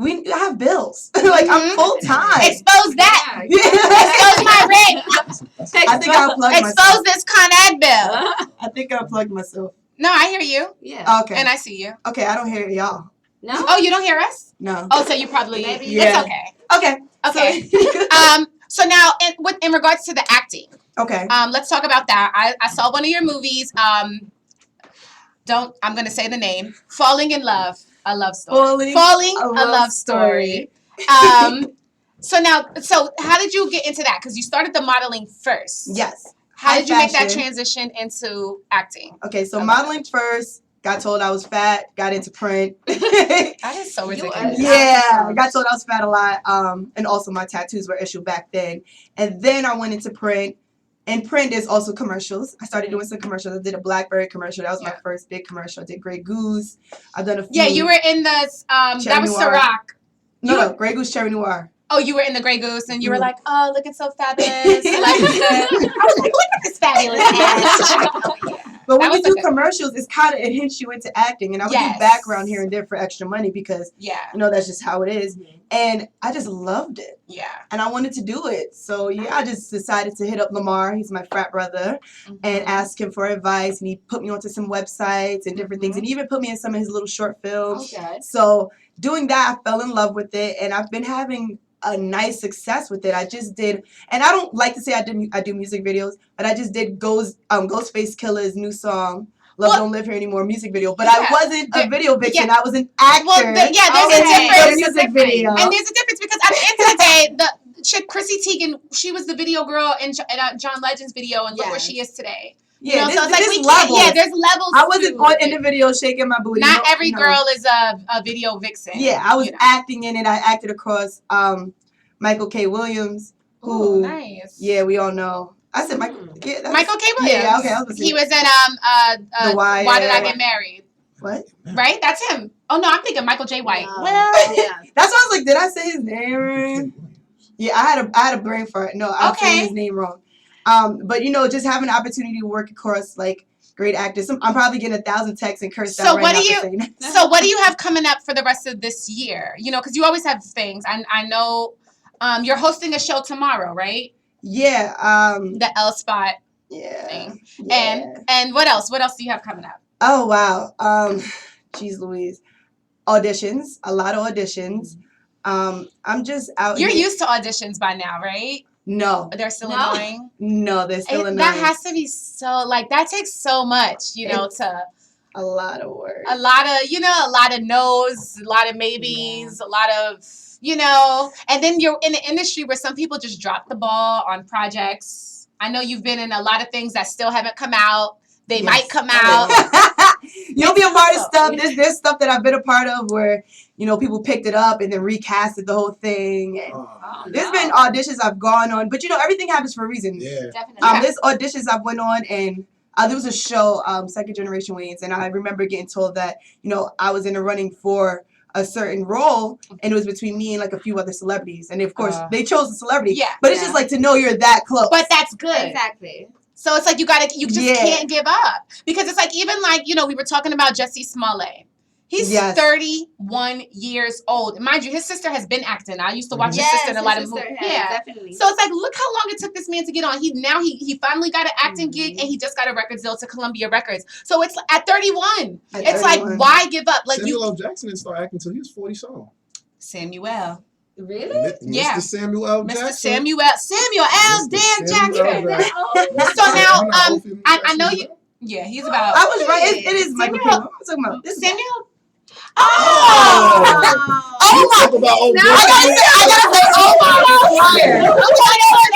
I have bills. Like, I'm full time. Expose that. Expose my rent. I think I'll plug myself. Expose this Con Ed bill. I think I'll plug myself. No, I hear you. Yeah. Okay. And I see you. Okay, I don't hear y'all. No. Oh, you don't hear us? No. Oh, so you probably. Maybe. It's okay. Okay. So now, in regards to the acting. Okay. Let's talk about that. I saw one of your movies. I'm gonna say the name. Falling in Love. A love story. Falling a love story. So how did you get into that? Because you started the modeling first. Yes. How did you make that transition into acting? Okay, so modeling first. Got told I was fat. Got into print. That is so ridiculous. Yeah, I got told I was fat a lot. And also my tattoos were issued back then. And then I went into print. And print is also commercials. I started doing some commercials. I did a BlackBerry commercial. That was my first big commercial. I did Grey Goose. I've done a few. Yeah, you were in the that was Ciroc. No, Grey Goose Cherry Noir. Oh, you were in the Grey Goose, and you were like, "Oh, looking so fabulous!" I was like, "Look at this fabulous ass." But when you do commercials, it hints you into acting, and I would do background here and there for extra money because that's just how it is. And I just loved it. Yeah. And I wanted to do it, so I just decided to hit up Lamar. He's my frat brother, and ask him for advice. And he put me onto some websites and different things, and he even put me in some of his little short films. Okay. So doing that, I fell in love with it, and I've been having a nice success with it. I just did, and I don't like to say I do music videos, but I just did Ghostface Killer's new song, Love Don't Live Here Anymore music video. But I wasn't a video vixen. I was an actor. Well, there's a difference. Music video. And there's a difference because at the end of the day, the chick Chrissy Teigen, she was the video girl in John Legend's video, and look where she is today. Yeah, so it's like there's levels. I wasn't in the video shaking my booty. Not every girl is a video vixen. Yeah, I was acting in it. I acted across Michael K. Williams, who nice. Yeah, we all know. I said Michael. Yeah, Michael K. Williams. Yeah, okay. He was in Why Did I Get Married? What? Right, that's him. Oh no, I'm thinking Michael J. White. Well, yeah. That's why I was like, did I say his name? Yeah, I had a brain fart. No, I was saying his name wrong. But just having the opportunity to work across like great actors. I'm probably getting 1,000 texts and cursed out right now. So what do you have coming up for the rest of this year? Because you always have things. I know you're hosting a show tomorrow, right? Yeah. The L Spot thing. Yeah. And what else? What else do you have coming up? Oh wow. Geez Louise. Auditions. A lot of auditions. I'm just out You're here. used to auditions by now, right? No, They're still No. annoying. no, they're still annoying. That has to be so like that takes so much, It's to a lot of work. a lot of no's, a lot of maybes, a lot of and then you're in an industry where some people just drop the ball on projects. I know you've been in a lot of things that still haven't come out. They might come out. You'll be a part of It's stuff. There's stuff that I've been a part of where people picked it up and then recasted the whole thing. And there's been auditions I've gone on, but everything happens for a reason. Yeah. Definitely. There's auditions I've went on, and there was a show, Second Generation Wayans, and I remember getting told that I was in the running for a certain role, and it was between me and like a few other celebrities, and of course they chose a celebrity. Yeah. But it's just like to know you're that close. But that's good. Exactly. So it's like you just can't give up. Because it's like, even like, we were talking about Jussie Smollett. He's 31 years old. Mind you, his sister has been acting. I used to watch his sister in a lot of movies. Yeah, definitely. So it's like, look how long it took this man to get on. He finally got an acting gig, and he just got a record deal to Columbia Records. So it's at 31. It's 31. like, why give up? Like Samuel L. Jackson didn't start acting until he was 40-something. Samuel. Really? Yeah. Mr. Samuel L. Jackson. Mr. Samuel L. Mr. Damn Samuel L. Jackson. Jackson. So now, You know how old Samuel I Jackson know is? you. Yeah, he's about. I was right. It is Michael King. What am I talking about? This Samuel. Oh! You talk about old I boy. gotta say, oh my God.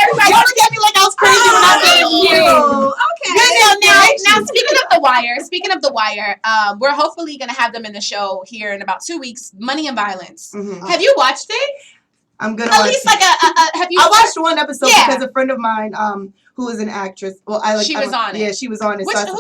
Everybody look at me like I was crazy when I said you. Okay. Now, speaking of the wire, we're hopefully gonna have them in the show here in about 2 weeks. Money and Violence. Mhm. Have you watched it? I'm gonna At watch least it. like have you? I watched one episode Yeah. because a friend of mine, who is an actress. Well, She was on it. Yeah, she was on it. so I Who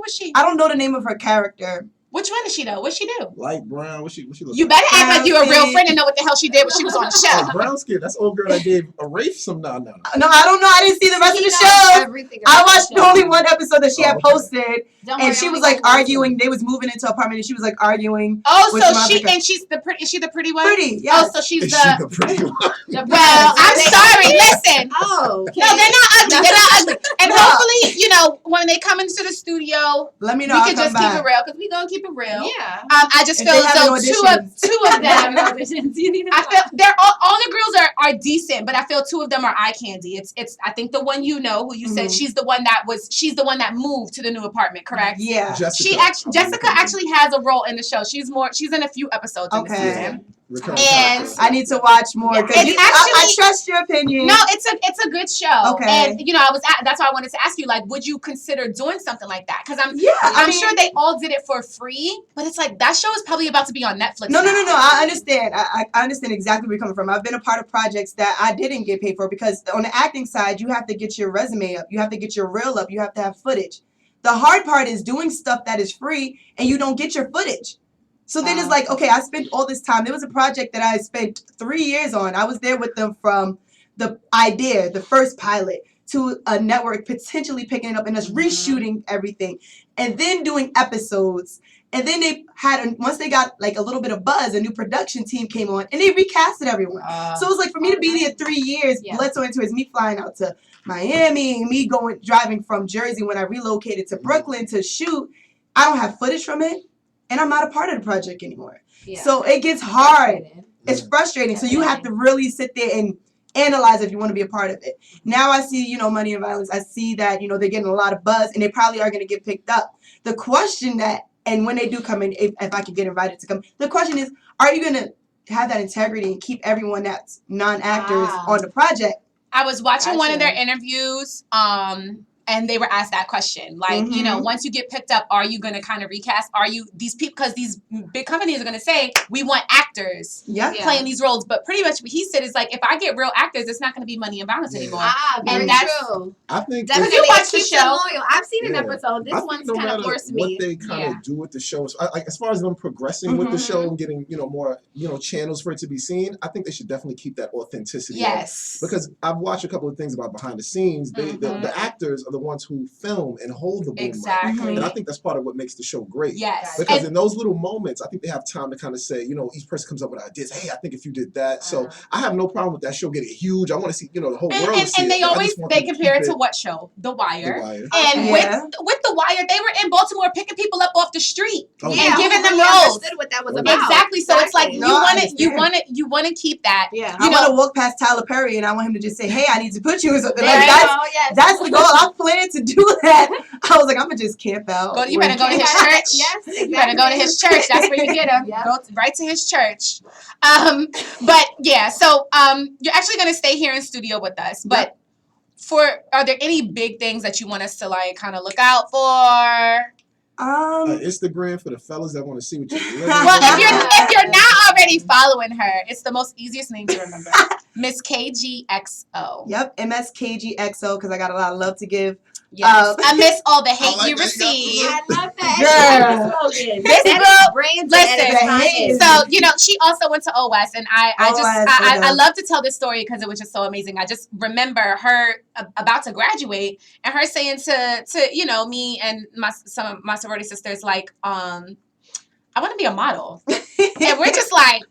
was she? I don't know the name of her character. Which one is she though? What's she do? Light brown. What she look You like? better act like you're a real Brown friend and know what the hell she did when she was on the show. Oh, brown skin. That's the old girl that gave a Rafe some no. No, I don't know. I didn't see the rest of He the knows show. everything I about watched the show. only one episode that she had Oh, okay. posted, Don't worry, and she I'm was only like gonna watch arguing. They was moving into an apartment, and she was like arguing. Oh, With so Monica. she's the pretty. Is she the pretty one? Pretty, Oh, yes. so she's Is she the. the pretty one? Well, I'm sorry. Listen. Oh, okay. No, they're not ugly. They're not ugly. And No. hopefully, when they come into the studio, Let me know. we I'll can come just keep back. it real because we gonna keep it real. Yeah. I just If feel they as have though an two of them. I feel they're all the girls are decent, but I feel two of them are eye candy. It's I think the one who you said Mhm. she's the one that moved to the new apartment, correct? Yeah. Jessica actually has a role in the show. She's in a few episodes in the Okay. season. Recurring And- character. I need to watch more Yeah, because it's I actually- trust your opinion. No, it's a good show. Okay. And that's why I wanted to ask you, like, would you consider doing something like that? Because I'm I mean, sure they all did it for free, but it's like that show is probably about to be on Netflix. No. now. I understand. I understand exactly where you're coming from. I've been a part of projects that I didn't get paid for because on the acting side, you have to get your resume up. You have to get your reel up. You have to have footage. The hard part is doing stuff that is free and you don't get your footage. So then it's like, okay, I spent all this time. There was a project that I spent 3 years on. I was there with them from the idea, the first pilot, to a network potentially picking it up and us reshooting everything and then doing episodes. And then they had, once they got like a little bit of buzz, a new production team came on and they recasted everyone. So it was like for me to be there 3 years, Yeah. let's go into it, me flying out to Miami, me driving from Jersey when I relocated to Brooklyn to shoot. I don't have footage from it and I'm not a part of the project anymore. Yeah. So it gets hard. Frustrated. It's frustrating. So you have to really sit there and analyze if you want to be a part of it. Now I see, Money and Violence. I see that, they're getting a lot of buzz and they probably are going to get picked up. The question that, and when they do come in, if I can get invited to come, the question is, are you going to have that integrity and keep everyone that's non-actors on the project? I was watching one of their Gotcha. interviews, and they were asked that question. Like, Mhm. once you get picked up, are you going to kind of recast? Are you these people? Because these big companies are going to say, we want actors Yeah. Yeah. playing these roles. But pretty much what he said is like, if I get real actors, it's not going to be Money and Violence Yeah. anymore. Very And that's- true. I think Definitely. you watch It the keeps show- them loyal. I've seen an Yeah. episode. This I one's think no kind of matter forced me. what they kind Yeah. of do with the show, like as far as them progressing with the Mhm. show and getting more channels for it to be seen, I think they should definitely keep that authenticity. of it. Yes. Because I've watched a couple of things about behind the scenes. The actors are the ones who film and hold the boom mic. Exactly. And I think that's part of what makes the show great. Yes. Because And- in those little moments, I think they have time to kind of say, each person comes up with ideas. Hey, I think if you did that. So I have no problem with that show getting huge. I want to see, the whole world to see and it. they but I always just want they them to compare it keep to what show? The Wire. The Wire. And Yeah. with The The Wire, they were in Baltimore picking people up off the street Oh, and giving them really roles. understood what that was Oh, about. Exactly. So it's like No, I you want to keep that. Yeah. I want to walk past Tyler Perry and I want him to just say, "Hey, I need to put you in something." There Like you that's go. Yes. that's the goal. I plan to do that. I was like, I'm gonna just camp out. You better go to his church. Yes, exactly. You better go to his church. That's where you get him. Yep. Go right to his church. But yeah, so you're actually gonna stay here in studio with us. But are there any big things that you want us to like kind of look out for? Instagram for the fellas that want to see what you're living. Well, if you're not already following her, it's the most easiest name to remember. Miss KGXO. Yep, MSKGXO, because I got a lot of love to give. Yes. I miss all the hate like you that. receive. I love that. Girl. Slogan. This That girl- is branded listen, at its finest. So, she also went to OS, and I OS, love to tell this story because it was just so amazing. I just remember her about to graduate and her saying to me and some of my sorority sisters, like, I want to be a model. And we're just like,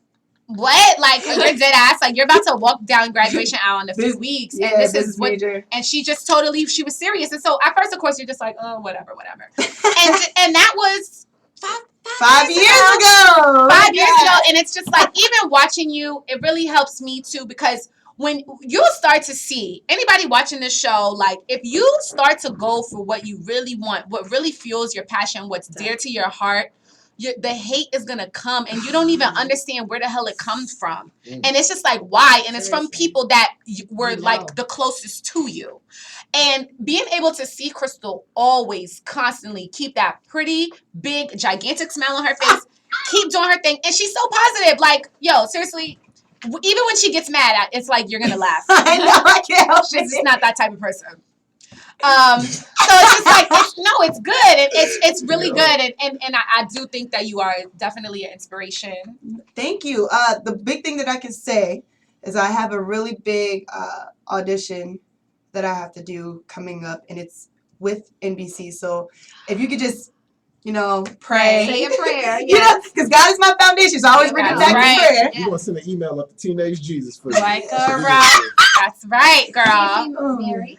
what? Like, you're dead ass. Like, you're about to walk down graduation aisle in a few weeks. Yeah, and this is what, major. and she just she was serious. And so at first, of course, you're just like, oh, whatever. and that was 5 years ago. 5 years ago. And it's just like, even watching you, it really helps me too, because when you'll start to see anybody watching this show, like if you start to go for what you really want, what really fuels your passion, what's dear to your heart, the hate is going to come and you don't even understand where the hell it comes from. And it's just like, why? And it's from people that were like the closest to you. And being able to see Crystal always constantly keep that pretty, big, gigantic smile on her face, keep doing her thing. And she's so positive. Like, yo, seriously, even when she gets mad, it's like you're going to laugh. I know, I can't help it. She's just not that type of person. So it's just like, it's good. It's really good. And I do think that you are definitely an inspiration. Thank you. The big thing that I can say is I have a really big audition that I have to do coming up, and it's with NBC. So if you could just, pray. Say a prayer. Because God is my foundation, so I always bring it back to prayer. We're going to send an email up to Teenage Jesus for you. Like a rock. That's right, girl. Mary.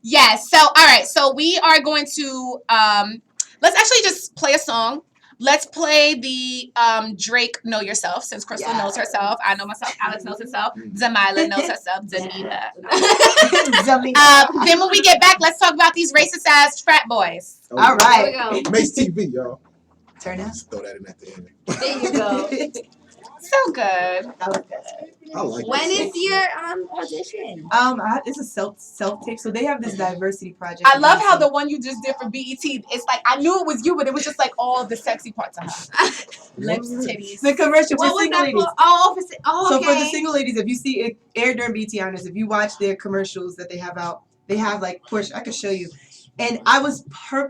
Yes. So, all right. So we are going to let's actually just play a song. Let's play the Drake Know Yourself, since Crystal knows herself. I know myself. Alex knows herself. Zamila knows herself. Zanita. Then when we get back, let's talk about these racist ass frat boys. All right. There we go. Mace TV, y'all. Turn out. Just throw that in at the end. There you go. So good. That was good. I like When this is stuff. your audition? It's a self tape, so they have this diversity project. I love how the one you just did for BET, it's like, I knew it was you, but it was just like all the sexy parts of her. Lips, titties. the commercial What for was single that ladies. for? Oh, So okay. for the single ladies, if you see it aired during BT Honors, if you watch their commercials that they have out, they have like Porsche. I could show you. And I was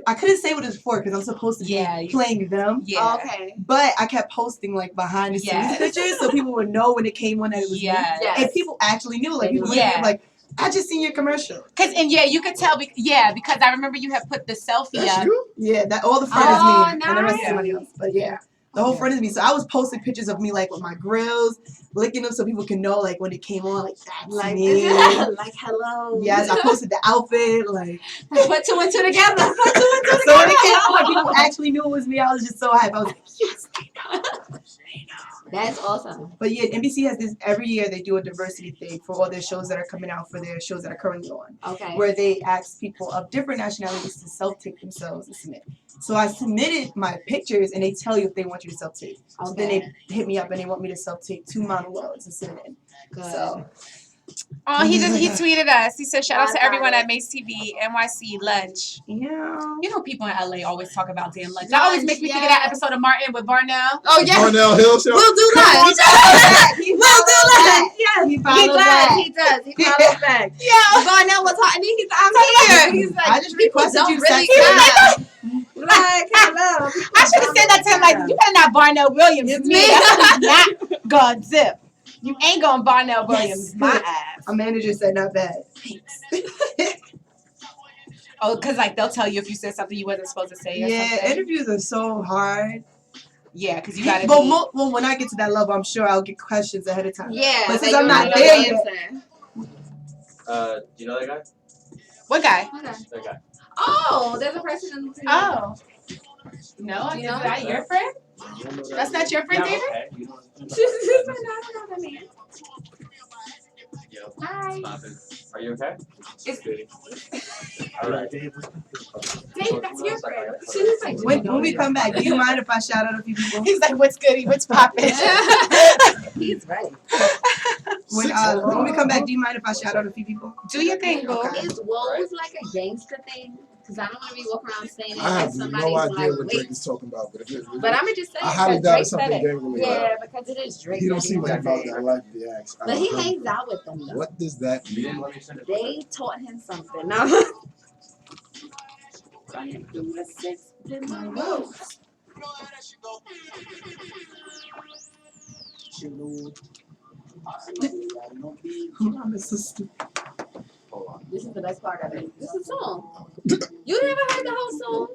I couldn't say what it was for because I'm supposed to be playing them. Yeah. Okay. But I kept posting like behind the scenes Yes. pictures so people would know when it came on that it was me. Yes. And people actually knew. Like people Yeah. were like, I just seen your commercial. You could tell. Because I remember you had put the selfie That's up. you? Yeah, that all the front Oh, is me and the rest is nice. somebody else. But yeah. The whole front is me. So I was posting pictures of me like with my grills, licking them so people can know like when it came on, like that's Like, me. like hello. Yes, I posted the outfit, like Put two and two together. Put two and two so when it together. came on, like, people actually knew it was me. I was just so hyped. I was like, yes, they know. That's awesome. But yeah, NBC has this every year. They do a diversity thing for all their shows that are coming out for their shows that are currently on, Okay. where they ask people of different nationalities to self-tape themselves and submit. So I submitted my pictures, and they tell you if they want you to self-tape. So then Okay. they hit me up and they want me to self-tape 2 monologues and send it in. Good. So Oh, he tweeted us. He said, "Shout out to I everyone got at Mace TV NYC Lunch." yeah. You know, people in LA always talk about damn lunch. That always makes me think of that episode of Martin with Varnell. Oh yeah. Cornell Hill Show. We'll do that. We'll do that. Yes. He He follows does. back. He does. He follows back. Yeah. Varnell was talking. He's like, I'm here. He's like, I just people requested don't you really sexy. care. Like, hello. I should have said that to him, like, you better not Varnell Williams It's me. me. That's not God zip. You ain't going Varnell Williams my ass. A manager said not bad. Thanks. Oh, because like they'll tell you if you said something you wasn't supposed to say or Yeah, something. interviews are so hard. Yeah, because you gotta But be. well, when I get to that level, I'm sure I'll get questions ahead of time. Yeah. But since that I'm you not know there the yet. answer. Do you know that guy? What guy? Okay. That guy. Oh, there's a person in the Oh. No, Do you is know that your friend? That's not your friend, David? Okay. You know, She's like, no, I don't know that man. yo, Hi. are you okay? It's All right. Dave, that's your friend. She's like, When we come back, do you mind if I shout out a few people? He's like, what's good? What's poppin'? he's right. When we come back, do you mind if I shout out a few people? Do your thing, boo. Okay. Is woes like a gangster thing? Because I don't want to be walking around saying it I like have somebody's no idea like, what Drake wait. is talking about, but if it, But I'm gonna just say I it highly because doubt Drake it's said something it. gang related. Yeah, because it is Drake. He don't seem like about that life the axe. But he hangs out with them though. What does that You didn't mean? let me send it. They taught him something. No. Hold on. This is the best part of it. This is a song. You never heard the whole song?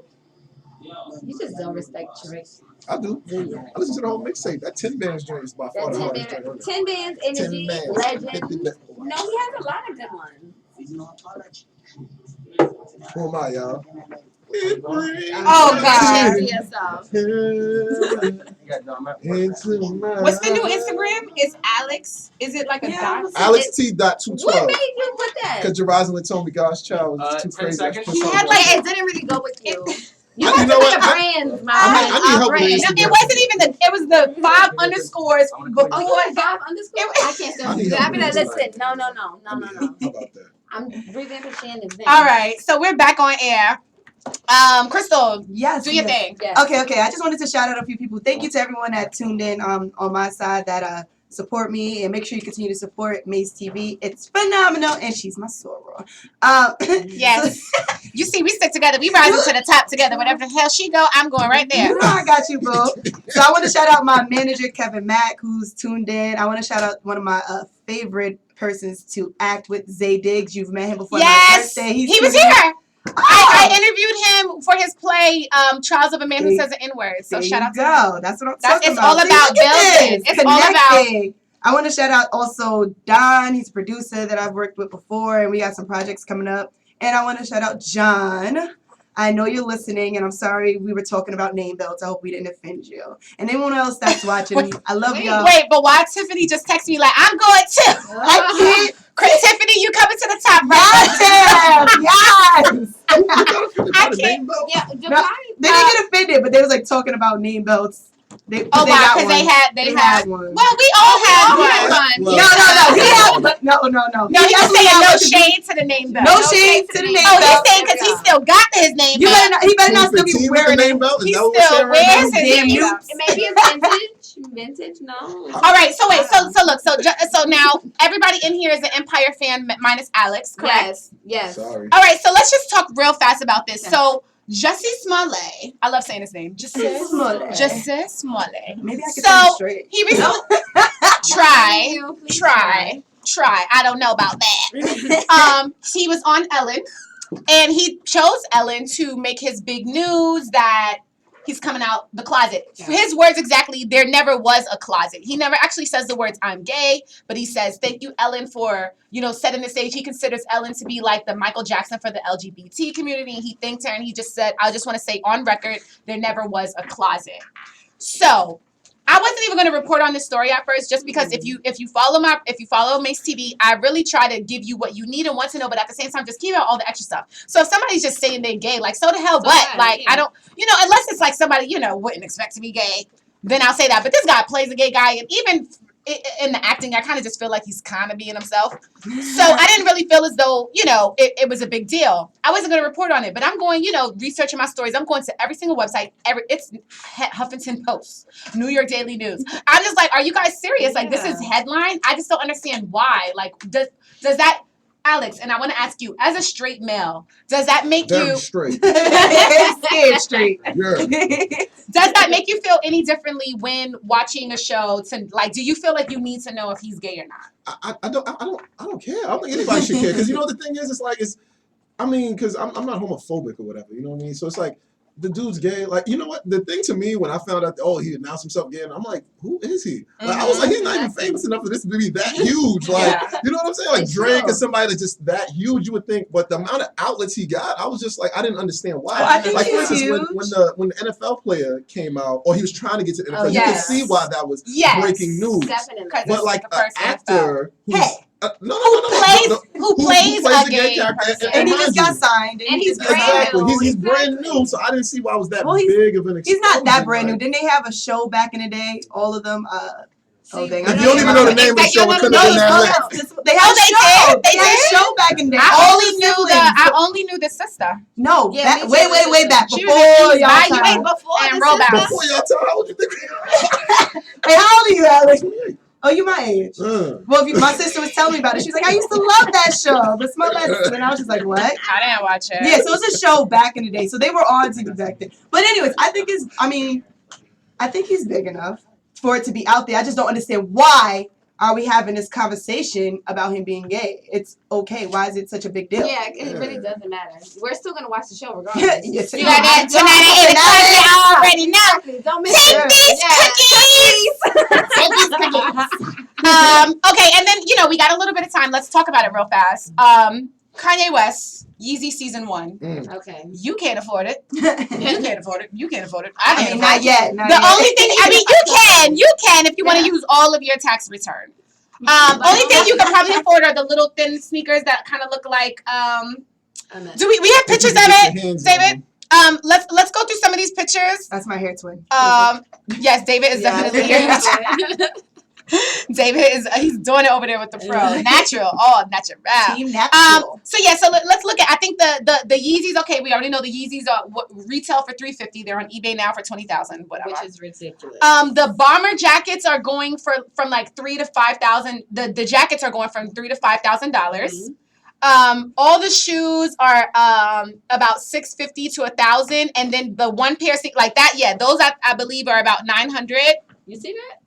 You just don't respect Drake. I do. I listen to the whole mixtape. That 10 bands joint is by far That the hardest joint ever. 10 bands, energy, 10 bands. legend. 50 bands. No, he has a lot of good ones. Who am I, y'all? Oh, God. To yourself. Yeah, no, I'm at work. Into my What's the new Instagram? Is Alex? Is it like a Yeah. dot? Alex T. What 212. made you put that? Because Jerizon told me God's child was too 10 crazy. seconds. Put He something had on like it. it didn't really go with you. You You have know to what? be a brand, my I need our help with brand. this. No, it wasn't even the. It was the 5 underscores before. Oh, you had 5 underscore? I can't I stand need it. help I be with like, this. listen, no. How about that? I'm revamping Shannon's name. All right, so we're back on air. Crystal, Yes. do your yes. thing. Yes. Okay. I just wanted to shout out a few people. Thank you to everyone that tuned in on my side that support me, and make sure you continue to support Maze TV. It's phenomenal, and she's my soror. Yes. You see, we stick together. We rising to the top together. Whatever the hell she go, I'm going right there. You know I got you, boo. So I want to shout out my manager, Kevin Mack, who's tuned in. I want to shout out one of my favorite persons to act with, Zay Diggs. You've met him before. Yes, My birthday. he was tuned in. here. I interviewed him for his play, Trials of a Man Who Says an N-Word. So There shout you out to him. go. That's what I'm That's- talking it's about. all See, about look at building. this. It's all about- Connecting. I want to shout out also Don. He's a producer that I've worked with before, and we got some projects coming up. And I want to shout out John. I know you're listening, and I'm sorry we were talking about name belts. I hope we didn't offend you. And anyone else that's watching, I love y'all. Wait, but why Tiffany just texted me like, I'm going too. I can't. Tiffany, you coming to the top right Yes. I can't. Yeah, No, they didn't get offended, but they was like talking about name belts. Oh, wow, because they had one. Well, we all had one. Well- No. He had one. No. No, he was saying no shade to the name belt. No shade to the name Oh, belt. he's saying because he still got his name You belt. better not, he better not still be 2015 with the wearing name it. belt? Is He that what we're still saying right wears now? his Damn name you. belt. Maybe it's vintage. No. All right, so wait, so look, so now everybody in here is an Empire fan minus Alex, correct? Yes. Sorry. All right, so let's just talk real fast about this. Okay. So Jussie Smollett, I love saying his name. Jussie Smollett. Smollett. Maybe I can So, say it straight. He recently try. I don't know about that. He was on Ellen, and he chose Ellen to make his big news that he's coming out the closet. Yeah. His words exactly, there never was a closet. He never actually says the words, I'm gay, but he says, thank you, Ellen, for, setting the stage. He considers Ellen to be like the Michael Jackson for the LGBT community. He thanked her, and he just said, I just want to say on record, there never was a closet. So, I wasn't even going to report on this story at first, just because if you follow Mace TV, I really try to give you what you need and want to know, but at the same time, just keep out all the extra stuff. So if somebody's just saying they're gay, like, so the hell, but like, I don't, unless it's like somebody wouldn't expect to be gay, then I'll say that. But this guy plays a gay guy, and even in the acting, I kind of just feel like he's kind of being himself. So I didn't really feel as though, it was a big deal. I wasn't going to report on it, but I'm going, researching my stories. I'm going to every single website. It's Huffington Post, New York Daily News. I'm just like, are you guys serious? Like, this is headline? I just don't understand why. Like, does that, Alex, and I want to ask you, as a straight male, does that make Damn you... straight. Scared straight. Yeah. Does that make you feel any differently when watching a show? Do you feel like you need to know if he's gay or not? I don't care. I don't think anybody should care. Because the thing is, because I'm not homophobic or whatever. You know what I mean? So it's like, the dude's gay. Like, you know what? The thing to me when I found out, he announced himself gay, and I'm like, who is he? Like, I was like, he's not even famous enough for this to be that huge. Like, you know what I'm saying? Like Drake is somebody that's just that huge, you would think. But the amount of outlets he got, I was just like, I didn't understand why. I think like, for he's instance, huge. when the NFL player came out, or he was trying to get to the NFL, you yes. can see why that was breaking news. Definitely. But like an actor who's who plays a gay character, And he just got signed. And he's exactly. brand new. He's brand new, so I didn't see why it was that Well, big of an explosion. He's not that brand new. Like, Didn't they have a show back in the day? All of them. Dang, if you don't even know the name of the show, it couldn't have been that list. They had a show. They had a show back in the day. I only knew the sister. No, Yeah, that, me way too. back She before was in y'all Bayou time. Before and the Rollback. sister. Before y'all tell, how old you think? Hey, how old are you, Alex? Oh, you my age. Well, my sister was telling me about it. She was like, I used to love that show, The Smollets. And I was just like, what? I didn't watch it. Yeah, so it's a show back in the day. So they were on TV back then. But anyways, I think he's big enough for it to be out there. I just don't understand why are we having this conversation about him being gay. It's okay. Why is it such a big deal? Yeah, it really doesn't matter. We're still gonna watch the show regardless. Yes, You got that tonight at 8 o'clock. I already know. Don't miss Take it. these cookies. Okay, and then we got a little bit of time. Let's talk about it real fast. Kanye West, Yeezy season 1. Okay. You can't afford it. You can't afford it. You can't afford it. I mean, not yet. Only thing, you can if you want to use all of your tax return. Only thing you can probably afford are the little thin sneakers that kind of look like. Do we have pictures of it, David? Let's go through some of these pictures. That's my hair twin. Yes, David is definitely here. David he's doing it over there with the pro. Natural. Natural. Team natural. So let's look at, I think the Yeezys, okay, we already know the Yeezys are retail for $350. They're on eBay now for $20,000, whatever. Which is ridiculous. The bomber jackets are going from like $3,000 to $5,000. The jackets are going from $3,000 to $5,000. All the shoes are about $650 to $1,000, and then the one pair like that, those I believe are about $900. You see that?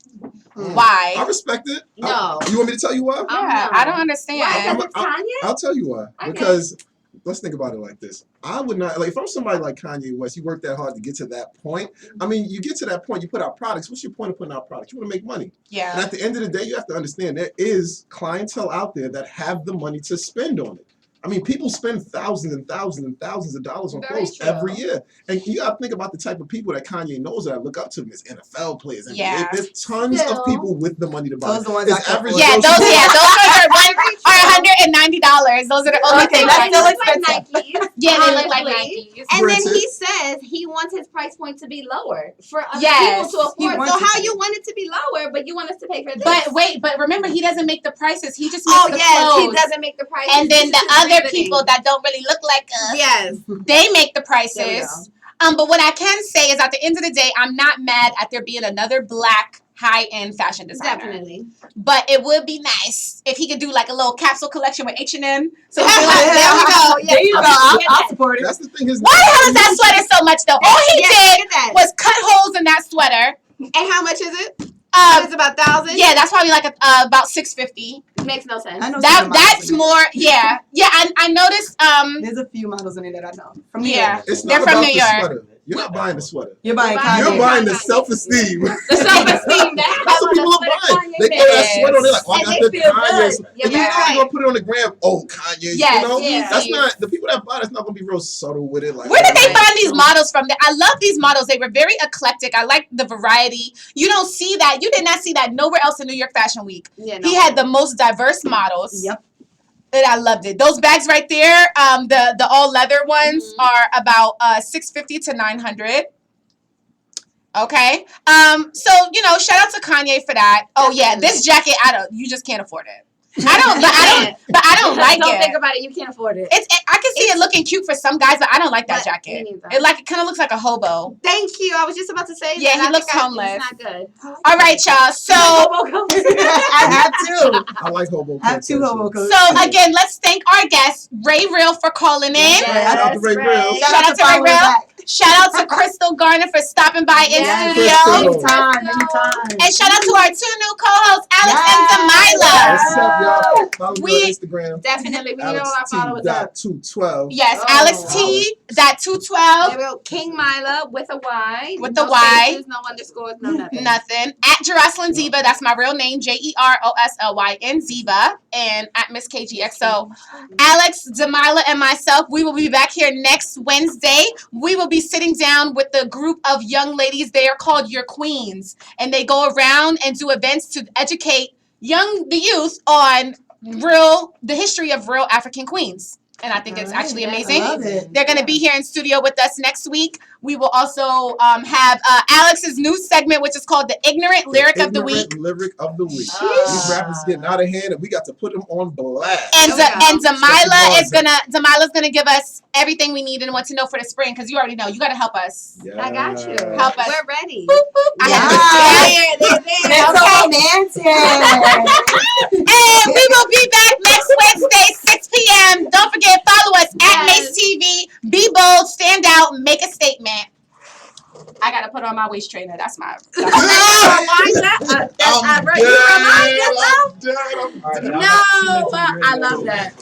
Why? I respect it. No. You want me to tell you why? Yeah, I don't understand. Why? Because it's Kanye? I'll tell you why. Okay. Because let's think about it like this. I would not, like, if I'm somebody like Kanye West, you work that hard to get to that point. I mean, you get to that point, you put out products. What's your point of putting out products? You want to make money. Yeah. And at the end of the day, you have to understand there is clientele out there that have the money to spend on it. I mean, people spend thousands and thousands and thousands of dollars on clothes every year. And you got to think about the type of people that Kanye knows that I look up to. There's NFL players. And there's tons of people with the money to buy. Those are the ones I can afford. Those are $190. Those are the only things. That's still like expensive. Nikes. Yeah, they look like Nikes. And then he says he wants his price point to be lower for other Yes. people to afford. wants So it how to you want it to be lower, but you want us to pay for this? But remember, he doesn't make the prices. He just makes the clothes. he doesn't make the prices. And then This the is his other reasoning. people that don't really look like us, Yes. they make the There we prices. But what I can say is, at the end of the day, I'm not mad at there being another black high-end fashion designer. Definitely. But it would be nice if he could do like a little capsule collection with H&M. So There we go. There you go. I'll support it. That's the thing. Why the hell is that sweater so much though? All he did Look at that. was cut holes in that sweater. And how much is it? It's about 1,000. Yeah, that's probably like about $650. Makes no sense. I know That's more. Yeah. I noticed. There's a few models in it that I know. From Yeah. It's They're not from about New the York. sweater. You're not buying the sweater. You're buying You're Kanye. You're buying the self-esteem. The self-esteem. That's what people are buying. They throw that sweater on. They're like, oh, I And got they the feel Kanye's. good. And You're you're not right. going to put it on the gram. Oh, Kanye. Yes, You know? yes. That's not, the people that buy that's not going to be real subtle with it. Like, Where did they Right. find these models from? I love these models. They were very eclectic. I like the variety. You don't see that. You did not see that nowhere else in New York Fashion Week. Yeah, no. He had the most diverse models. Yep. And I loved it. Those bags right there, the all leather ones are about $650 to $900. Okay. So shout out to Kanye for that. Oh yeah, this jacket, you just can't afford it. I don't like Don't it. think about it. You can't afford it. I can see it looking cute for some guys, but I don't like that But jacket. me neither. It kind of looks like a hobo. Thank you. I was just about to say Yeah, that. he I looks think homeless. It's not good. All right, y'all. So I have two. I like hobo I have coats, two actually. hobo coats. So again, let's thank our guest Ray Real for calling in. Yes, Shout out to Ray Ray. Real. Shout out to Ray Power Real. Back. Shout out to Crystal Garner for stopping by in Yes, studio. Crystal. Anytime. And shout out to our 2 new co-hosts, Alex and Yes. Demilah. What's up, y'all? Follow me We- on Instagram. Definitely. We need all our followers up. AlexT.212. Yes, Oh. Alex T. That 212. There we go. King Mila with a Y. With no the Y. spaces, no underscores, no nothing. Nothing. At Jerusalyn Diva, that's my real name, JeroSlyn Diva, and at Miss KGXO. Alex, Demilah, and myself, we will be back here next Wednesday. We will be sitting down with a group of young ladies. They are called Your Queens, and they go around and do events to educate the youth on the history of real African queens. And I think it's actually amazing. I love it. They're going to be here in studio with us next week. We will also have Alex's new segment, which is called the Ignorant Lyric of the Week. Lyric of the week. Ah. These rappers getting out of hand, and we got to put them on blast. And There we go. Demilah's gonna give us everything we need and want to know for the spring, because you already know you got to help us. Yeah. I got you. Help us. We're ready. I Yeah. have to That's Okay. so romantic. And we will be back next Wednesday, 6 p.m. Don't forget, follow us at Yes. Mace TV. Be bold, stand out, make a statement. I gotta put on my waist trainer. That's my. Why not? I'm You remind us of? dead. No, I love that.